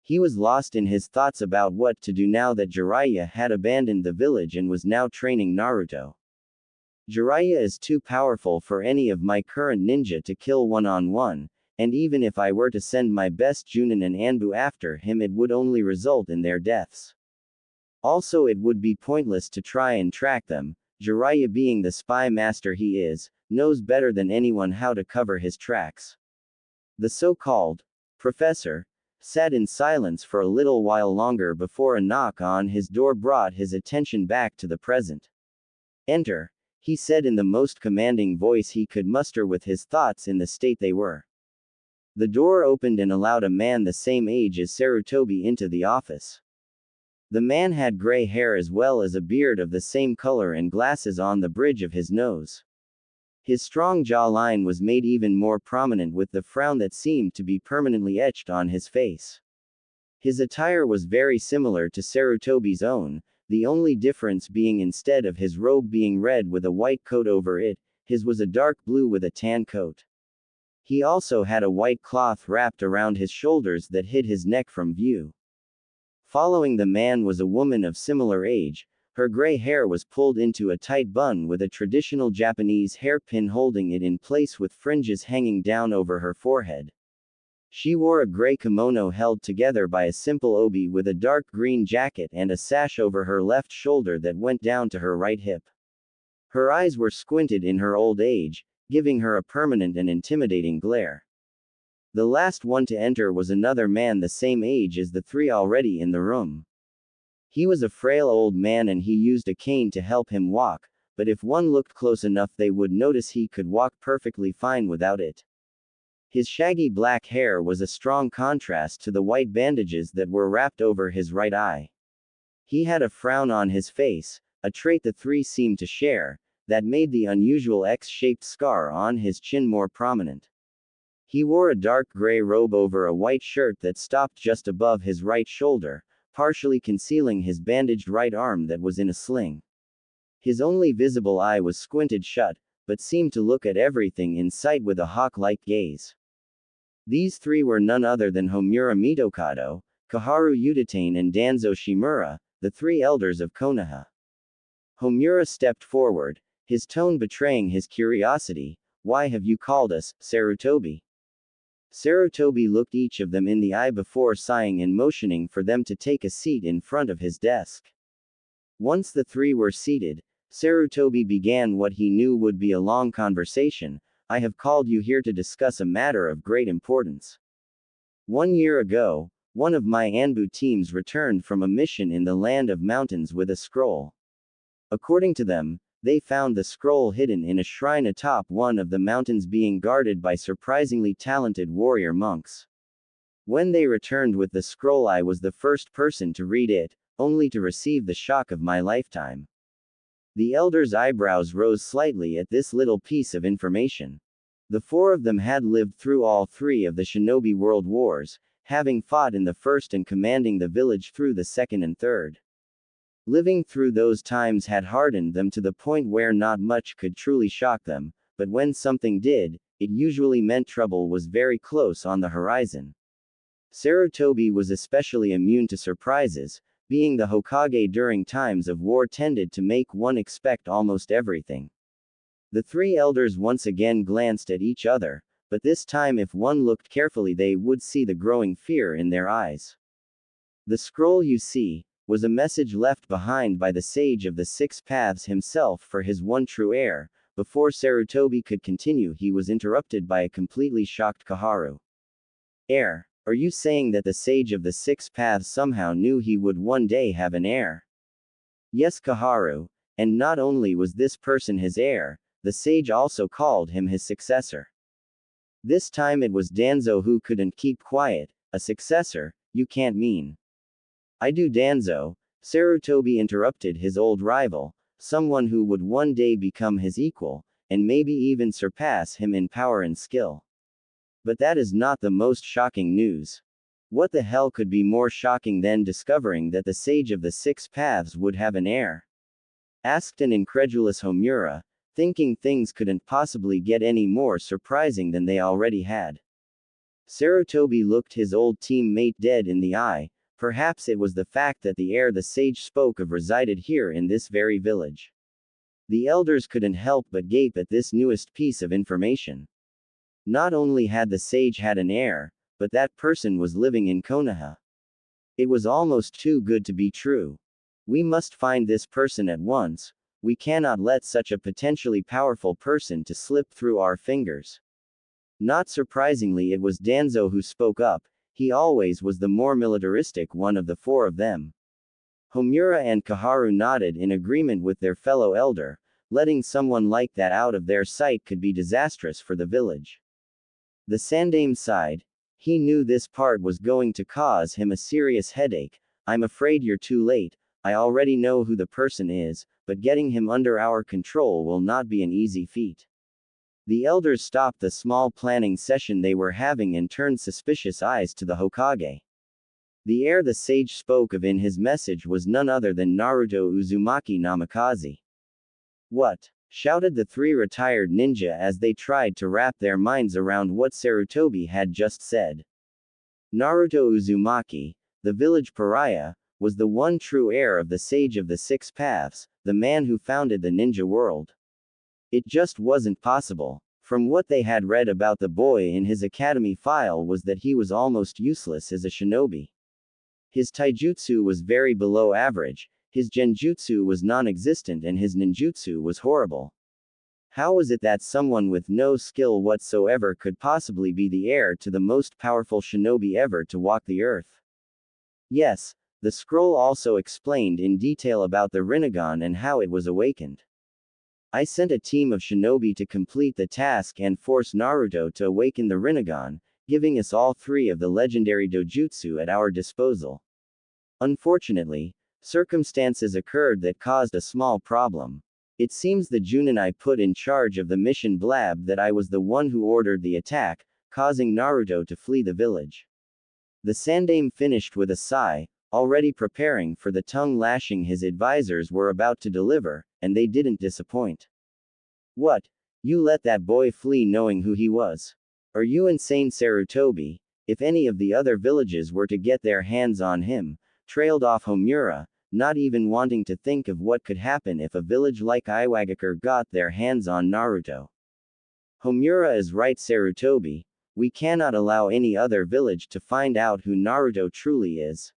He was lost in his thoughts about what to do now that Jiraiya had abandoned the village and was now training Naruto. Jiraiya is too powerful for any of my current ninja to kill one-on-one. And even if I were to send my best Junin and Anbu after him, it would only result in their deaths. Also, it would be pointless to try and track them. Jiraiya, being the spy master he is, knows better than anyone how to cover his tracks. The so-called professor sat in silence for a little while longer before a knock on his door brought his attention back to the present. Enter, he said in the most commanding voice he could muster with his thoughts in the state they were. The door opened and allowed a man the same age as Sarutobi into the office. The man had gray hair as well as a beard of the same color and glasses on the bridge of his nose. His strong jawline was made even more prominent with the frown that seemed to be permanently etched on his face. His attire was very similar to Sarutobi's own, the only difference being instead of his robe being red with a white coat over it, his was a dark blue with a tan coat. He also had a white cloth wrapped around his shoulders that hid his neck from view. Following the man was a woman of similar age. Her gray hair was pulled into a tight bun with a traditional Japanese hairpin holding it in place with fringes hanging down over her forehead. She wore a gray kimono held together by a simple obi with a dark green jacket and a sash over her left shoulder that went down to her right hip. Her eyes were squinted in her old age, giving her a permanent and intimidating glare. The last one to enter was another man the same age as the three already in the room. He was a frail old man and he used a cane to help him walk, but if one looked close enough they would notice he could walk perfectly fine without it. His shaggy black hair was a strong contrast to the white bandages that were wrapped over his right eye. He had a frown on his face, a trait the three seemed to share, that made the unusual X-shaped scar on his chin more prominent. He wore a dark gray robe over a white shirt that stopped just above his right shoulder, partially concealing his bandaged right arm that was in a sling. His only visible eye was squinted shut, but seemed to look at everything in sight with a hawk-like gaze. These three were none other than Homura Mitokado, Kaharu Utatane and Danzo Shimura, the three elders of Konoha. Homura stepped forward, his tone betraying his curiosity. "Why have you called us, Sarutobi?" Sarutobi looked each of them in the eye before sighing and motioning for them to take a seat in front of his desk. Once the three were seated, Sarutobi began what he knew would be a long conversation. "I have called you here to discuss a matter of great importance. 1 year ago, one of my Anbu teams returned from a mission in the land of mountains with a scroll. According to them, they found the scroll hidden in a shrine atop one of the mountains being guarded by surprisingly talented warrior monks. When they returned with the scroll I was the first person to read it, only to receive the shock of my lifetime." The elder's eyebrows rose slightly at this little piece of information. The four of them had lived through all three of the Shinobi World Wars, having fought in the first and commanding the village through the second and third. Living through those times had hardened them to the point where not much could truly shock them, but when something did, it usually meant trouble was very close on the horizon. Sarutobi was especially immune to surprises, being the Hokage during times of war tended to make one expect almost everything. The three elders once again glanced at each other, but this time if one looked carefully they would see the growing fear in their eyes. "The scroll you see, was a message left behind by the sage of the Six Paths himself for his one true heir." Before Sarutobi could continue he was interrupted by a completely shocked Kaharu. "Heir? Are you saying that the sage of the Six Paths somehow knew he would one day have an heir?" "Yes, Kaharu, and not only was this person his heir, the sage also called him his successor." This time it was Danzo who couldn't keep quiet. "A successor, you can't mean." "I do, Danzo," Sarutobi interrupted his old rival, "someone who would one day become his equal, and maybe even surpass him in power and skill. But that is not the most shocking news. What the hell could be more shocking than discovering that the sage of the Six Paths would have an heir?" asked an incredulous Homura, thinking things couldn't possibly get any more surprising than they already had. Sarutobi looked his old teammate dead in the eye. Perhaps it was the fact that the heir the sage spoke of resided here in this very village. The elders couldn't help but gape at this newest piece of information. Not only had the sage had an heir, but that person was living in Konoha. It was almost too good to be true. "We must find this person at once. We cannot let such a potentially powerful person to slip through our fingers." Not surprisingly it was Danzo who spoke up. He always was the more militaristic one of the four of them. Homura and Kaharu nodded in agreement with their fellow elder. Letting someone like that out of their sight could be disastrous for the village. The Sandame sighed. He knew this part was going to cause him a serious headache. "I'm afraid you're too late. I already know who the person is, but getting him under our control will not be an easy feat." The elders stopped the small planning session they were having and turned suspicious eyes to the Hokage. The heir the sage spoke of in his message was none other than Naruto Uzumaki Namikaze. "What? shouted the three retired ninja as they tried to wrap their minds around what Sarutobi had just said. Naruto Uzumaki, the village pariah, was the one true heir of the Sage of the Six Paths, the man who founded the ninja world. It just wasn't possible. From what they had read about the boy in his academy file was that he was almost useless as a shinobi. His taijutsu was very below average, his genjutsu was non-existent and his ninjutsu was horrible. How was it that someone with no skill whatsoever could possibly be the heir to the most powerful shinobi ever to walk the earth? Yes, the scroll also explained in detail about the Rinnegan and how it was awakened. I sent a team of shinobi to complete the task and force Naruto to awaken the Rinnegan, giving us all three of the legendary dojutsu at our disposal. Unfortunately, circumstances occurred that caused a small problem. It seems the Junin I put in charge of the mission blabbed that I was the one who ordered the attack, causing Naruto to flee the village. The Sandaime finished with a sigh, already preparing for the tongue lashing his advisors were about to deliver, and they didn't disappoint. What? You let that boy flee knowing who he was? Are you insane, Sarutobi? If any of the other villages were to get their hands on him, trailed off Homura, not even wanting to think of what could happen if a village like Iwagakure got their hands on Naruto. Homura is right, Sarutobi. We cannot allow any other village to find out who Naruto truly is.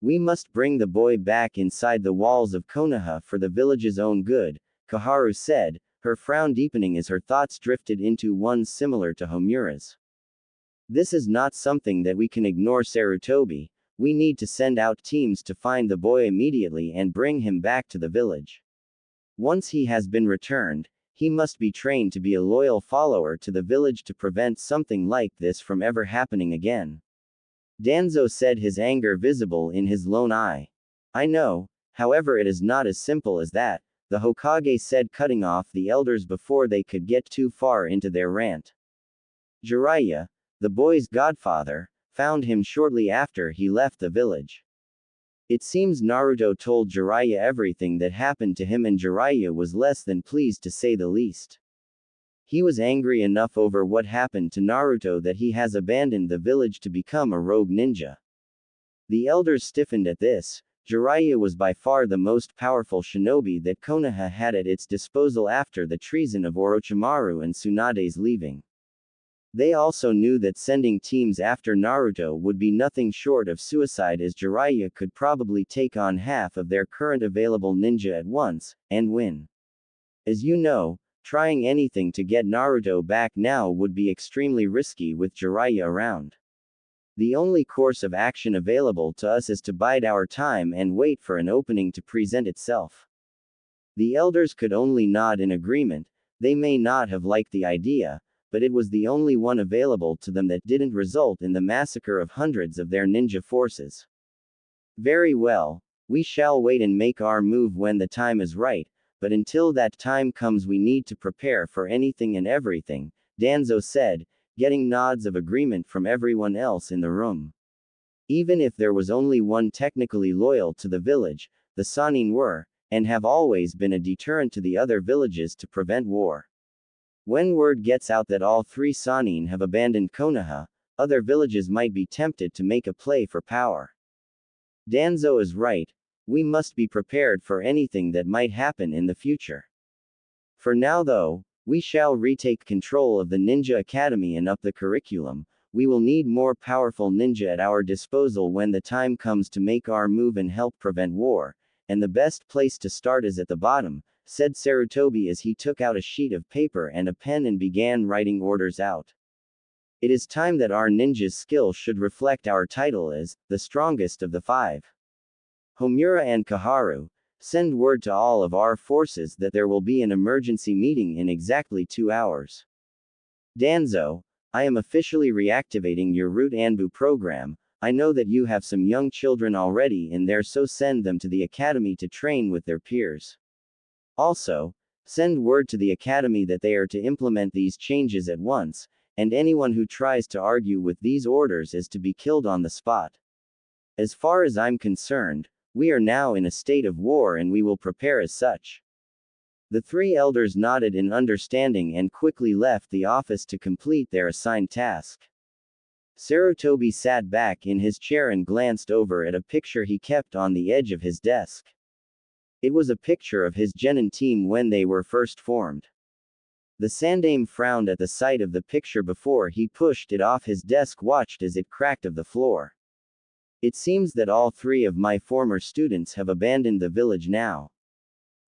We must bring the boy back inside the walls of Konoha for the village's own good, Kaharu said, her frown deepening as her thoughts drifted into ones similar to Homura's. This is not something that we can ignore, Sarutobi. We need to send out teams to find the boy immediately and bring him back to the village. Once he has been returned, he must be trained to be a loyal follower to the village to prevent something like this from ever happening again. Danzo said, his anger visible in his lone eye. I know, however it is not as simple as that, the Hokage said, cutting off the elders before they could get too far into their rant. Jiraiya, the boy's godfather, found him shortly after he left the village. It seems Naruto told Jiraiya everything that happened to him and Jiraiya was less than pleased to say the least. He was angry enough over what happened to Naruto that he has abandoned the village to become a rogue ninja. The elders stiffened at this. Jiraiya was by far the most powerful shinobi that Konoha had at its disposal after the treason of Orochimaru and Tsunade's leaving. They also knew that sending teams after Naruto would be nothing short of suicide, as Jiraiya could probably take on half of their current available ninja at once, and win. As you know, trying anything to get Naruto back now would be extremely risky with Jiraiya around. The only course of action available to us is to bide our time and wait for an opening to present itself. The elders could only nod in agreement. They may not have liked the idea, but it was the only one available to them that didn't result in the massacre of hundreds of their ninja forces. Very well, we shall wait and make our move when the time is right, but until that time comes we need to prepare for anything and everything, Danzo said, getting nods of agreement from everyone else in the room. Even if there was only one technically loyal to the village, the Sannin were, and have always been, a deterrent to the other villages to prevent war. When word gets out that all three Sannin have abandoned Konoha, other villages might be tempted to make a play for power. Danzo is right. We must be prepared for anything that might happen in the future. For now though, we shall retake control of the Ninja Academy and up the curriculum. We will need more powerful ninja at our disposal when the time comes to make our move and help prevent war, and the best place to start is at the bottom, said Sarutobi as he took out a sheet of paper and a pen and began writing orders out. It is time that our ninja's skill should reflect our title as the strongest of the five. Homura and Kaharu, send word to all of our forces that there will be an emergency meeting in exactly 2 hours. Danzo, I am officially reactivating your Root Anbu program. I know that you have some young children already in there, so send them to the academy to train with their peers. Also, send word to the academy that they are to implement these changes at once, and anyone who tries to argue with these orders is to be killed on the spot. As far as I'm concerned, we are now in a state of war and we will prepare as such. The three elders nodded in understanding and quickly left the office to complete their assigned task. Sarutobi sat back in his chair and glanced over at a picture he kept on the edge of his desk. It was a picture of his genin team when they were first formed. The Sandaime frowned at the sight of the picture before he pushed it off his desk, watched as it cracked of the floor. It seems that all three of my former students have abandoned the village now.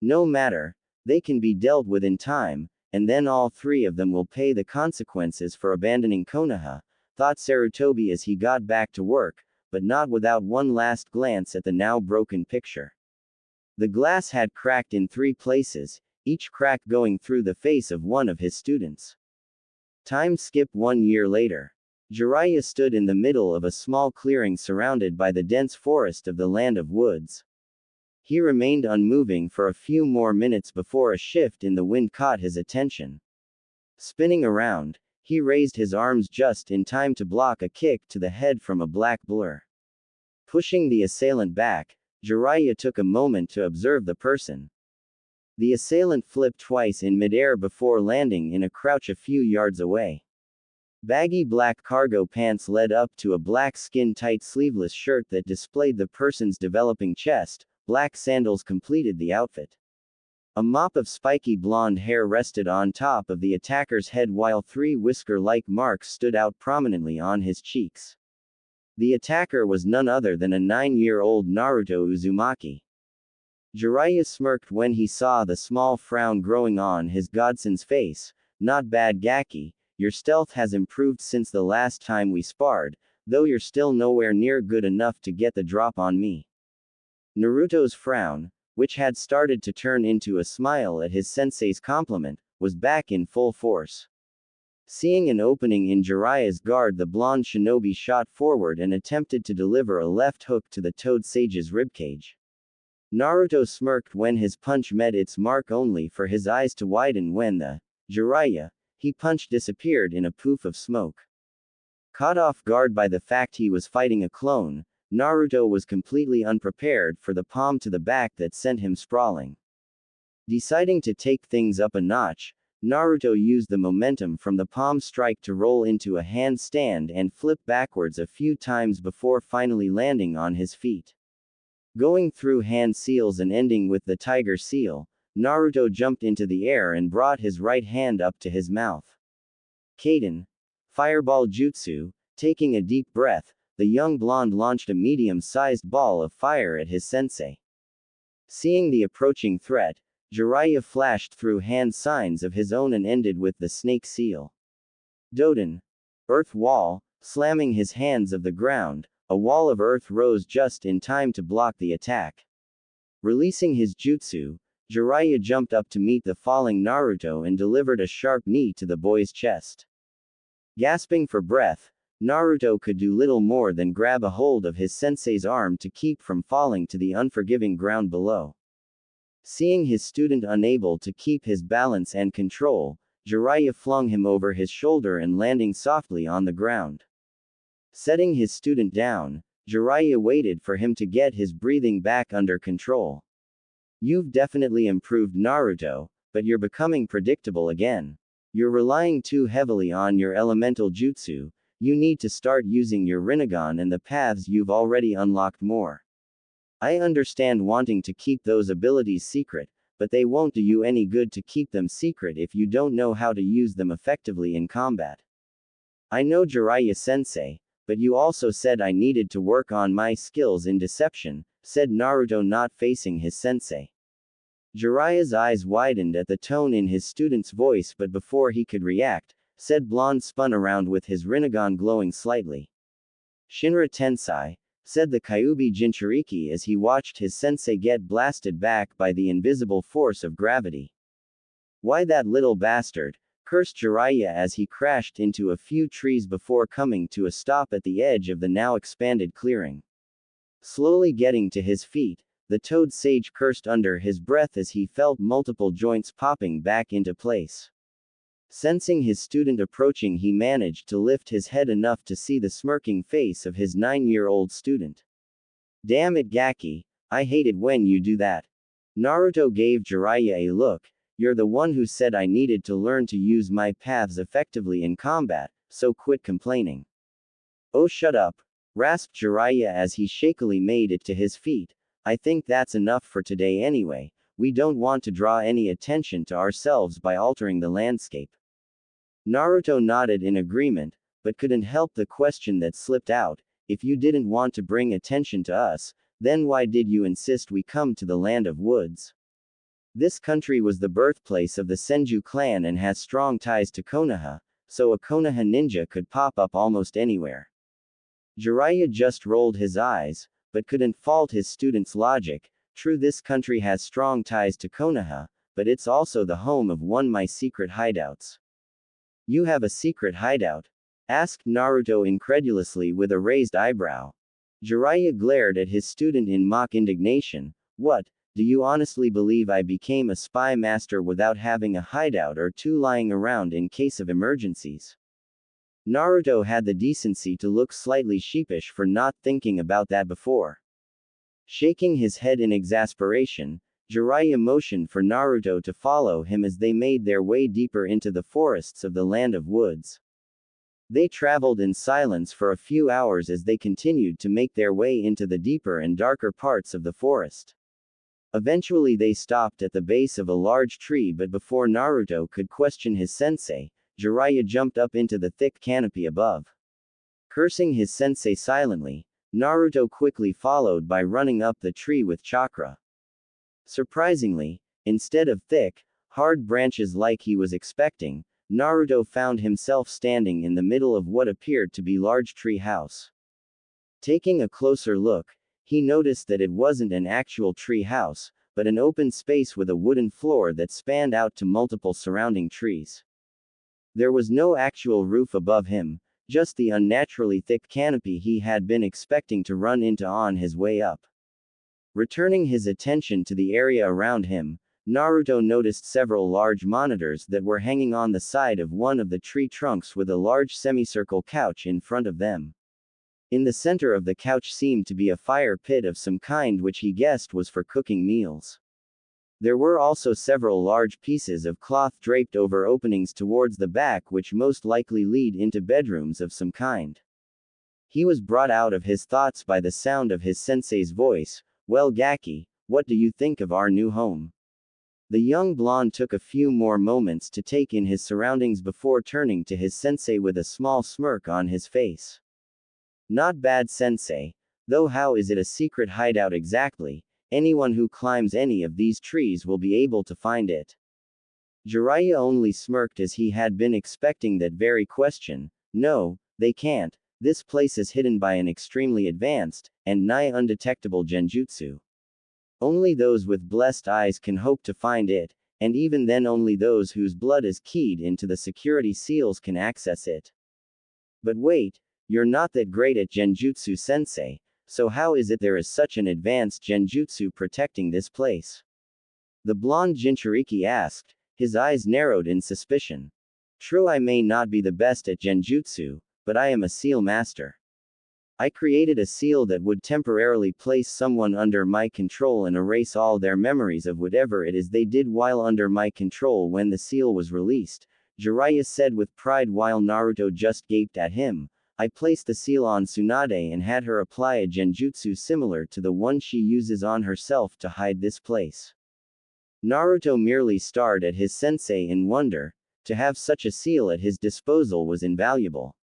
No matter, they can be dealt with in time, and then all three of them will pay the consequences for abandoning Konoha, thought Sarutobi as he got back to work, but not without one last glance at the now broken picture. The glass had cracked in 3 places, each crack going through the face of one of his students. Time skip 1 year later. Jiraiya stood in the middle of a small clearing surrounded by the dense forest of the Land of Woods. He remained unmoving for a few more minutes before a shift in the wind caught his attention. Spinning around, he raised his arms just in time to block a kick to the head from a black blur. Pushing the assailant back, Jiraiya took a moment to observe the person. The assailant flipped twice in midair before landing in a crouch a few yards away. Baggy black cargo pants led up to a black skin-tight sleeveless shirt that displayed the person's developing chest. Black sandals completed the outfit. A mop of spiky blonde hair rested on top of the attacker's head while 3 whisker-like marks stood out prominently on his cheeks. The attacker was none other than a 9-year-old Naruto Uzumaki. Jiraiya smirked when he saw the small frown growing on his godson's face. Not bad, Gaki, your stealth has improved since the last time we sparred, though you're still nowhere near good enough to get the drop on me. Naruto's frown, which had started to turn into a smile at his sensei's compliment, was back in full force. Seeing an opening in Jiraiya's guard, the blonde shinobi shot forward and attempted to deliver a left hook to the Toad Sage's ribcage. Naruto smirked when his punch met its mark, only for his eyes to widen when the Jiraiya he punched disappeared in a poof of smoke. Caught off guard by the fact he was fighting a clone, Naruto was completely unprepared for the palm to the back that sent him sprawling. Deciding to take things up a notch, Naruto used the momentum from the palm strike to roll into a handstand and flip backwards a few times before finally landing on his feet. Going through hand seals and ending with the tiger seal, Naruto jumped into the air and brought his right hand up to his mouth. Kaden. Fireball Jutsu. Taking a deep breath, the young blonde launched a medium-sized ball of fire at his sensei. Seeing the approaching threat, Jiraiya flashed through hand signs of his own and ended with the snake seal. Doden. Earth wall. Slamming his hands of the ground, a wall of earth rose just in time to block the attack. Releasing his jutsu, Jiraiya jumped up to meet the falling Naruto and delivered a sharp knee to the boy's chest. Gasping for breath, Naruto could do little more than grab a hold of his sensei's arm to keep from falling to the unforgiving ground below. Seeing his student unable to keep his balance and control, Jiraiya flung him over his shoulder and landing softly on the ground. Setting his student down, Jiraiya waited for him to get his breathing back under control. You've definitely improved, Naruto, but you're becoming predictable again. You're relying too heavily on your elemental jutsu. You need to start using your Rinnegan and the paths you've already unlocked more. I understand wanting to keep those abilities secret, but they won't do you any good to keep them secret if you don't know how to use them effectively in combat. I know, Jiraiya-sensei, but you also said I needed to work on my skills in deception, said Naruto, not facing his sensei. Jiraiya's eyes widened at the tone in his student's voice, but before he could react, said blonde spun around with his Rinnegan glowing slightly. Shinra Tensei, said the Kyuubi Jinchuriki as he watched his sensei get blasted back by the invisible force of gravity. Why, that little bastard, cursed Jiraiya as he crashed into a few trees before coming to a stop at the edge of the now expanded clearing. Slowly getting to his feet, the Toad Sage cursed under his breath as he felt multiple joints popping back into place. Sensing his student approaching, he managed to lift his head enough to see the smirking face of his 9-year-old student. Damn it, Gaki, I hate it when you do that. Naruto gave Jiraiya a look, You're the one who said I needed to learn to use my paths effectively in combat, so quit complaining. Oh, shut up, rasped Jiraiya as he shakily made it to his feet. I think that's enough for today anyway. We don't want to draw any attention to ourselves by altering the landscape. Naruto nodded in agreement, but couldn't help the question that slipped out. If you didn't want to bring attention to us, then why did you insist we come to the land of woods? This country was the birthplace of the Senju clan and has strong ties to Konoha, so a Konoha ninja could pop up almost anywhere. Jiraiya just rolled his eyes, but couldn't fault his student's logic. True, this country has strong ties to Konoha, but it's also the home of one of my secret hideouts. You have a secret hideout? Asked Naruto incredulously with a raised eyebrow. Jiraiya glared at his student in mock indignation. What, do you honestly believe I became a spy master without having a hideout or two lying around in case of emergencies? Naruto had the decency to look slightly sheepish for not thinking about that before. Shaking his head in exasperation, Jiraiya motioned for Naruto to follow him as they made their way deeper into the forests of the land of woods. They traveled in silence for a few hours as they continued to make their way into the deeper and darker parts of the forest. Eventually they stopped at the base of a large tree, but before Naruto could question his sensei, Jiraiya jumped up into the thick canopy above. Cursing his sensei silently, Naruto quickly followed by running up the tree with chakra. Surprisingly, instead of thick, hard branches like he was expecting, Naruto found himself standing in the middle of what appeared to be a large tree house. Taking a closer look, he noticed that it wasn't an actual tree house, but an open space with a wooden floor that spanned out to multiple surrounding trees. There was no actual roof above him, just the unnaturally thick canopy he had been expecting to run into on his way up. Returning his attention to the area around him, Naruto noticed several large monitors that were hanging on the side of one of the tree trunks with a large semicircle couch in front of them. In the center of the couch seemed to be a fire pit of some kind which he guessed was for cooking meals. There were also several large pieces of cloth draped over openings towards the back which most likely lead into bedrooms of some kind. He was brought out of his thoughts by the sound of his sensei's voice. Well, Gaki, what do you think of our new home? The young blonde took a few more moments to take in his surroundings before turning to his sensei with a small smirk on his face. Not bad, sensei. Though how is it a secret hideout exactly? Anyone who climbs any of these trees will be able to find it. Jiraiya only smirked as he had been expecting that very question. No, they can't. This place is hidden by an extremely advanced, and nigh undetectable genjutsu. Only those with blessed eyes can hope to find it, and even then only those whose blood is keyed into the security seals can access it. But wait, you're not that great at genjutsu, sensei, so how is it there is such an advanced genjutsu protecting this place? The blonde Jinchuriki asked, his eyes narrowed in suspicion. True, I may not be the best at genjutsu, but I am a seal master. I created a seal that would temporarily place someone under my control and erase all their memories of whatever it is they did while under my control when the seal was released, Jiraiya said with pride while Naruto just gaped at him. I placed the seal on Tsunade and had her apply a genjutsu similar to the one she uses on herself to hide this place. Naruto merely stared at his sensei in wonder. To have such a seal at his disposal was invaluable.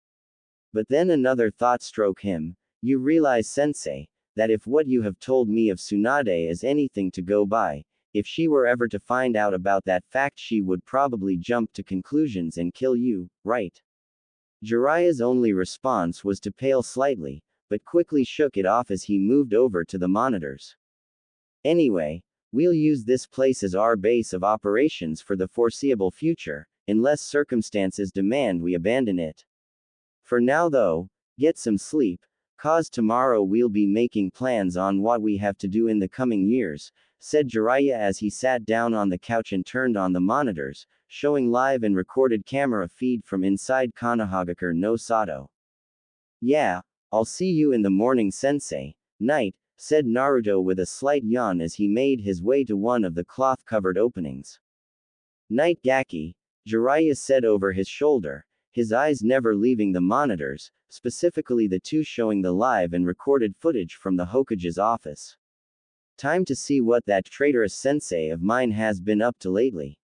But then another thought struck him. You realize, sensei, that if what you have told me of Tsunade is anything to go by, if she were ever to find out about that fact, she would probably jump to conclusions and kill you, right? Jiraiya's only response was to pale slightly, but quickly shook it off as he moved over to the monitors. Anyway, we'll use this place as our base of operations for the foreseeable future, unless circumstances demand we abandon it. For now though, get some sleep, cause tomorrow we'll be making plans on what we have to do in the coming years, said Jiraiya as he sat down on the couch and turned on the monitors, showing live and recorded camera feed from inside Konohagakure no Sato. Yeah, I'll see you in the morning, sensei. Night, said Naruto with a slight yawn as he made his way to one of the cloth-covered openings. Night Gaki, Jiraiya said over his shoulder, his eyes never leaving the monitors, specifically the two showing the live and recorded footage from the Hokage's office. Time to see what that traitorous sensei of mine has been up to lately.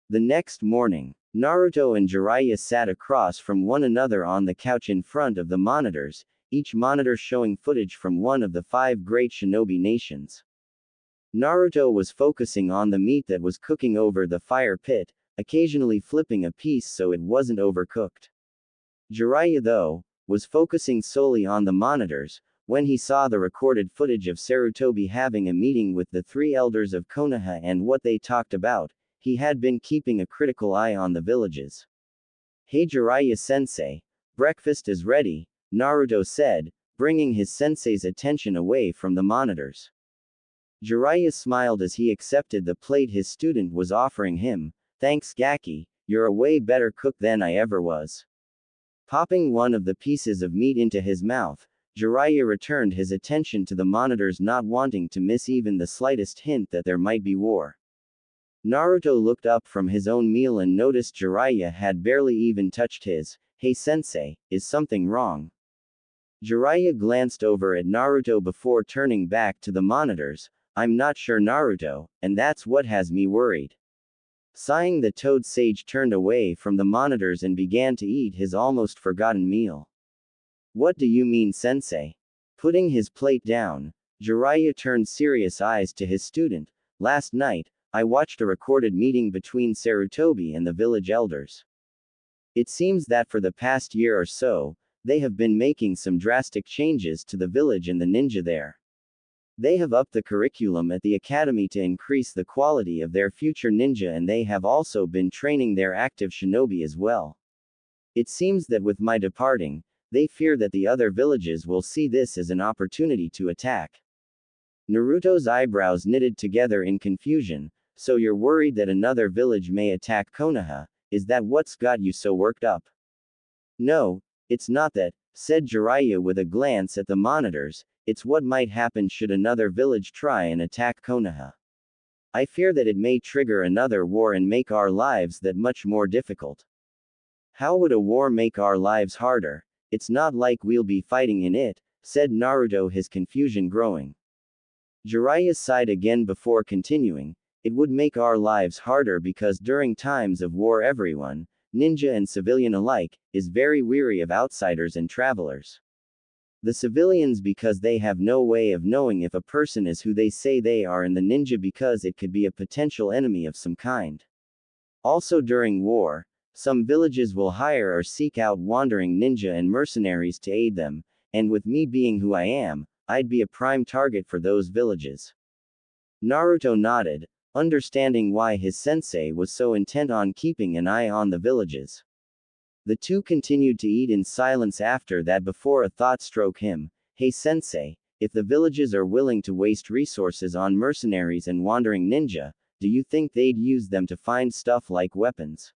The next morning, Naruto and Jiraiya sat across from one another on the couch in front of the monitors, each monitor showing footage from one of the 5 great shinobi nations. Naruto was focusing on the meat that was cooking over the fire pit, occasionally flipping a piece so it wasn't overcooked. Jiraiya, though, was focusing solely on the monitors, when he saw the recorded footage of Sarutobi having a meeting with the 3 elders of Konoha and what they talked about. He had been keeping a critical eye on the villages. Hey Jiraiya-sensei, breakfast is ready, Naruto said, bringing his sensei's attention away from the monitors. Jiraiya smiled as he accepted the plate his student was offering him. Thanks Gaki, you're a way better cook than I ever was. Popping one of the pieces of meat into his mouth, Jiraiya returned his attention to the monitors, not wanting to miss even the slightest hint that there might be war. Naruto looked up from his own meal and noticed Jiraiya had barely even touched his. Hey sensei, is something wrong? Jiraiya glanced over at Naruto before turning back to the monitors. I'm not sure Naruto, and that's what has me worried. Sighing, the Toad Sage turned away from the monitors and began to eat his almost forgotten meal. What do you mean sensei? Putting his plate down, Jiraiya turned serious eyes to his student. Last night, I watched a recorded meeting between Sarutobi and the village elders. It seems that for the past year or so, they have been making some drastic changes to the village and the ninja there. They have upped the curriculum at the academy to increase the quality of their future ninja, and they have also been training their active shinobi as well. It seems that with my departing, they fear that the other villages will see this as an opportunity to attack. Naruto's eyebrows knitted together in confusion. So you're worried that another village may attack Konoha? Is that what's got you so worked up? No, it's not that, said Jiraiya with a glance at the monitors. It's what might happen should another village try and attack Konoha. I fear that it may trigger another war and make our lives that much more difficult. How would a war make our lives harder? It's not like we'll be fighting in it, said Naruto, his confusion growing. Jiraiya sighed again before continuing. It would make our lives harder because during times of war everyone, ninja and civilian alike, is very weary of outsiders and travelers. The civilians because they have no way of knowing if a person is who they say they are, and the ninja because it could be a potential enemy of some kind. Also during war, some villages will hire or seek out wandering ninja and mercenaries to aid them, and with me being who I am, I'd be a prime target for those villages. Naruto nodded, understanding why his sensei was so intent on keeping an eye on the villages. The two continued to eat in silence after that before a thought struck him. Hey sensei, if the villages are willing to waste resources on mercenaries and wandering ninja, do you think they'd use them to find stuff like weapons?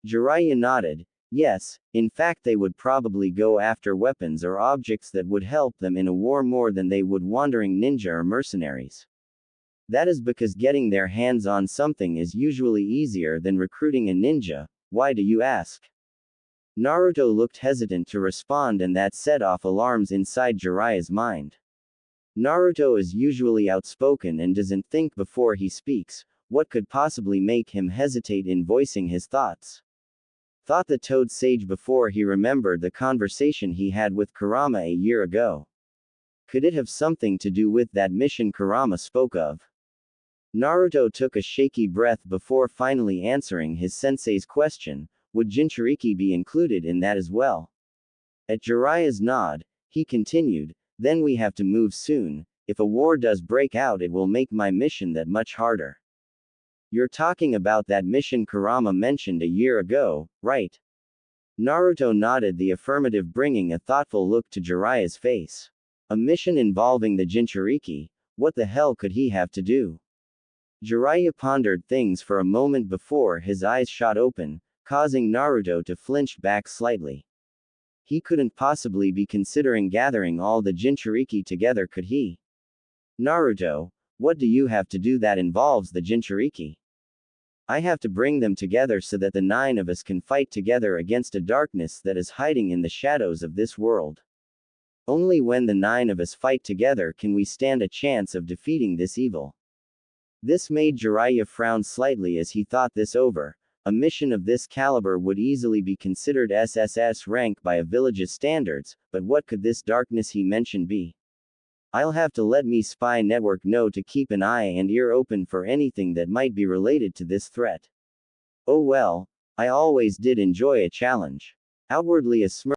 Jiraiya nodded. Yes, in fact they would probably go after weapons or objects that would help them in a war more than they would wandering ninja or mercenaries. That is because getting their hands on something is usually easier than recruiting a ninja. Why do you ask? Naruto looked hesitant to respond, and that set off alarms inside Jiraiya's mind. Naruto is usually outspoken and doesn't think before he speaks. What could possibly make him hesitate in voicing his thoughts? Thought the Toad Sage before he remembered the conversation he had with Kurama a year ago. Could it have something to do with that mission Kurama spoke of? Naruto took a shaky breath before finally answering his sensei's question. Would Jinchuriki be included in that as well? At Jiraiya's nod, he continued, then we have to move soon. If a war does break out, it will make my mission that much harder. You're talking about that mission Kurama mentioned a year ago, right? Naruto nodded the affirmative, bringing a thoughtful look to Jiraiya's face. A mission involving the Jinchuriki? What the hell could he have to do? Jiraiya pondered things for a moment before his eyes shot open, causing Naruto to flinch back slightly. He couldn't possibly be considering gathering all the Jinchuriki together, could he? Naruto, what do you have to do that involves the Jinchuriki? I have to bring them together so that the 9 of us can fight together against a darkness that is hiding in the shadows of this world. Only when the 9 of us fight together can we stand a chance of defeating this evil. This made Jiraiya frown slightly as he thought this over. A mission of this caliber would easily be considered SSS rank by a village's standards, but what could this darkness he mentioned be? I'll have to let me spy network know to keep an eye and ear open for anything that might be related to this threat. Oh well, I always did enjoy a challenge. Outwardly a smirk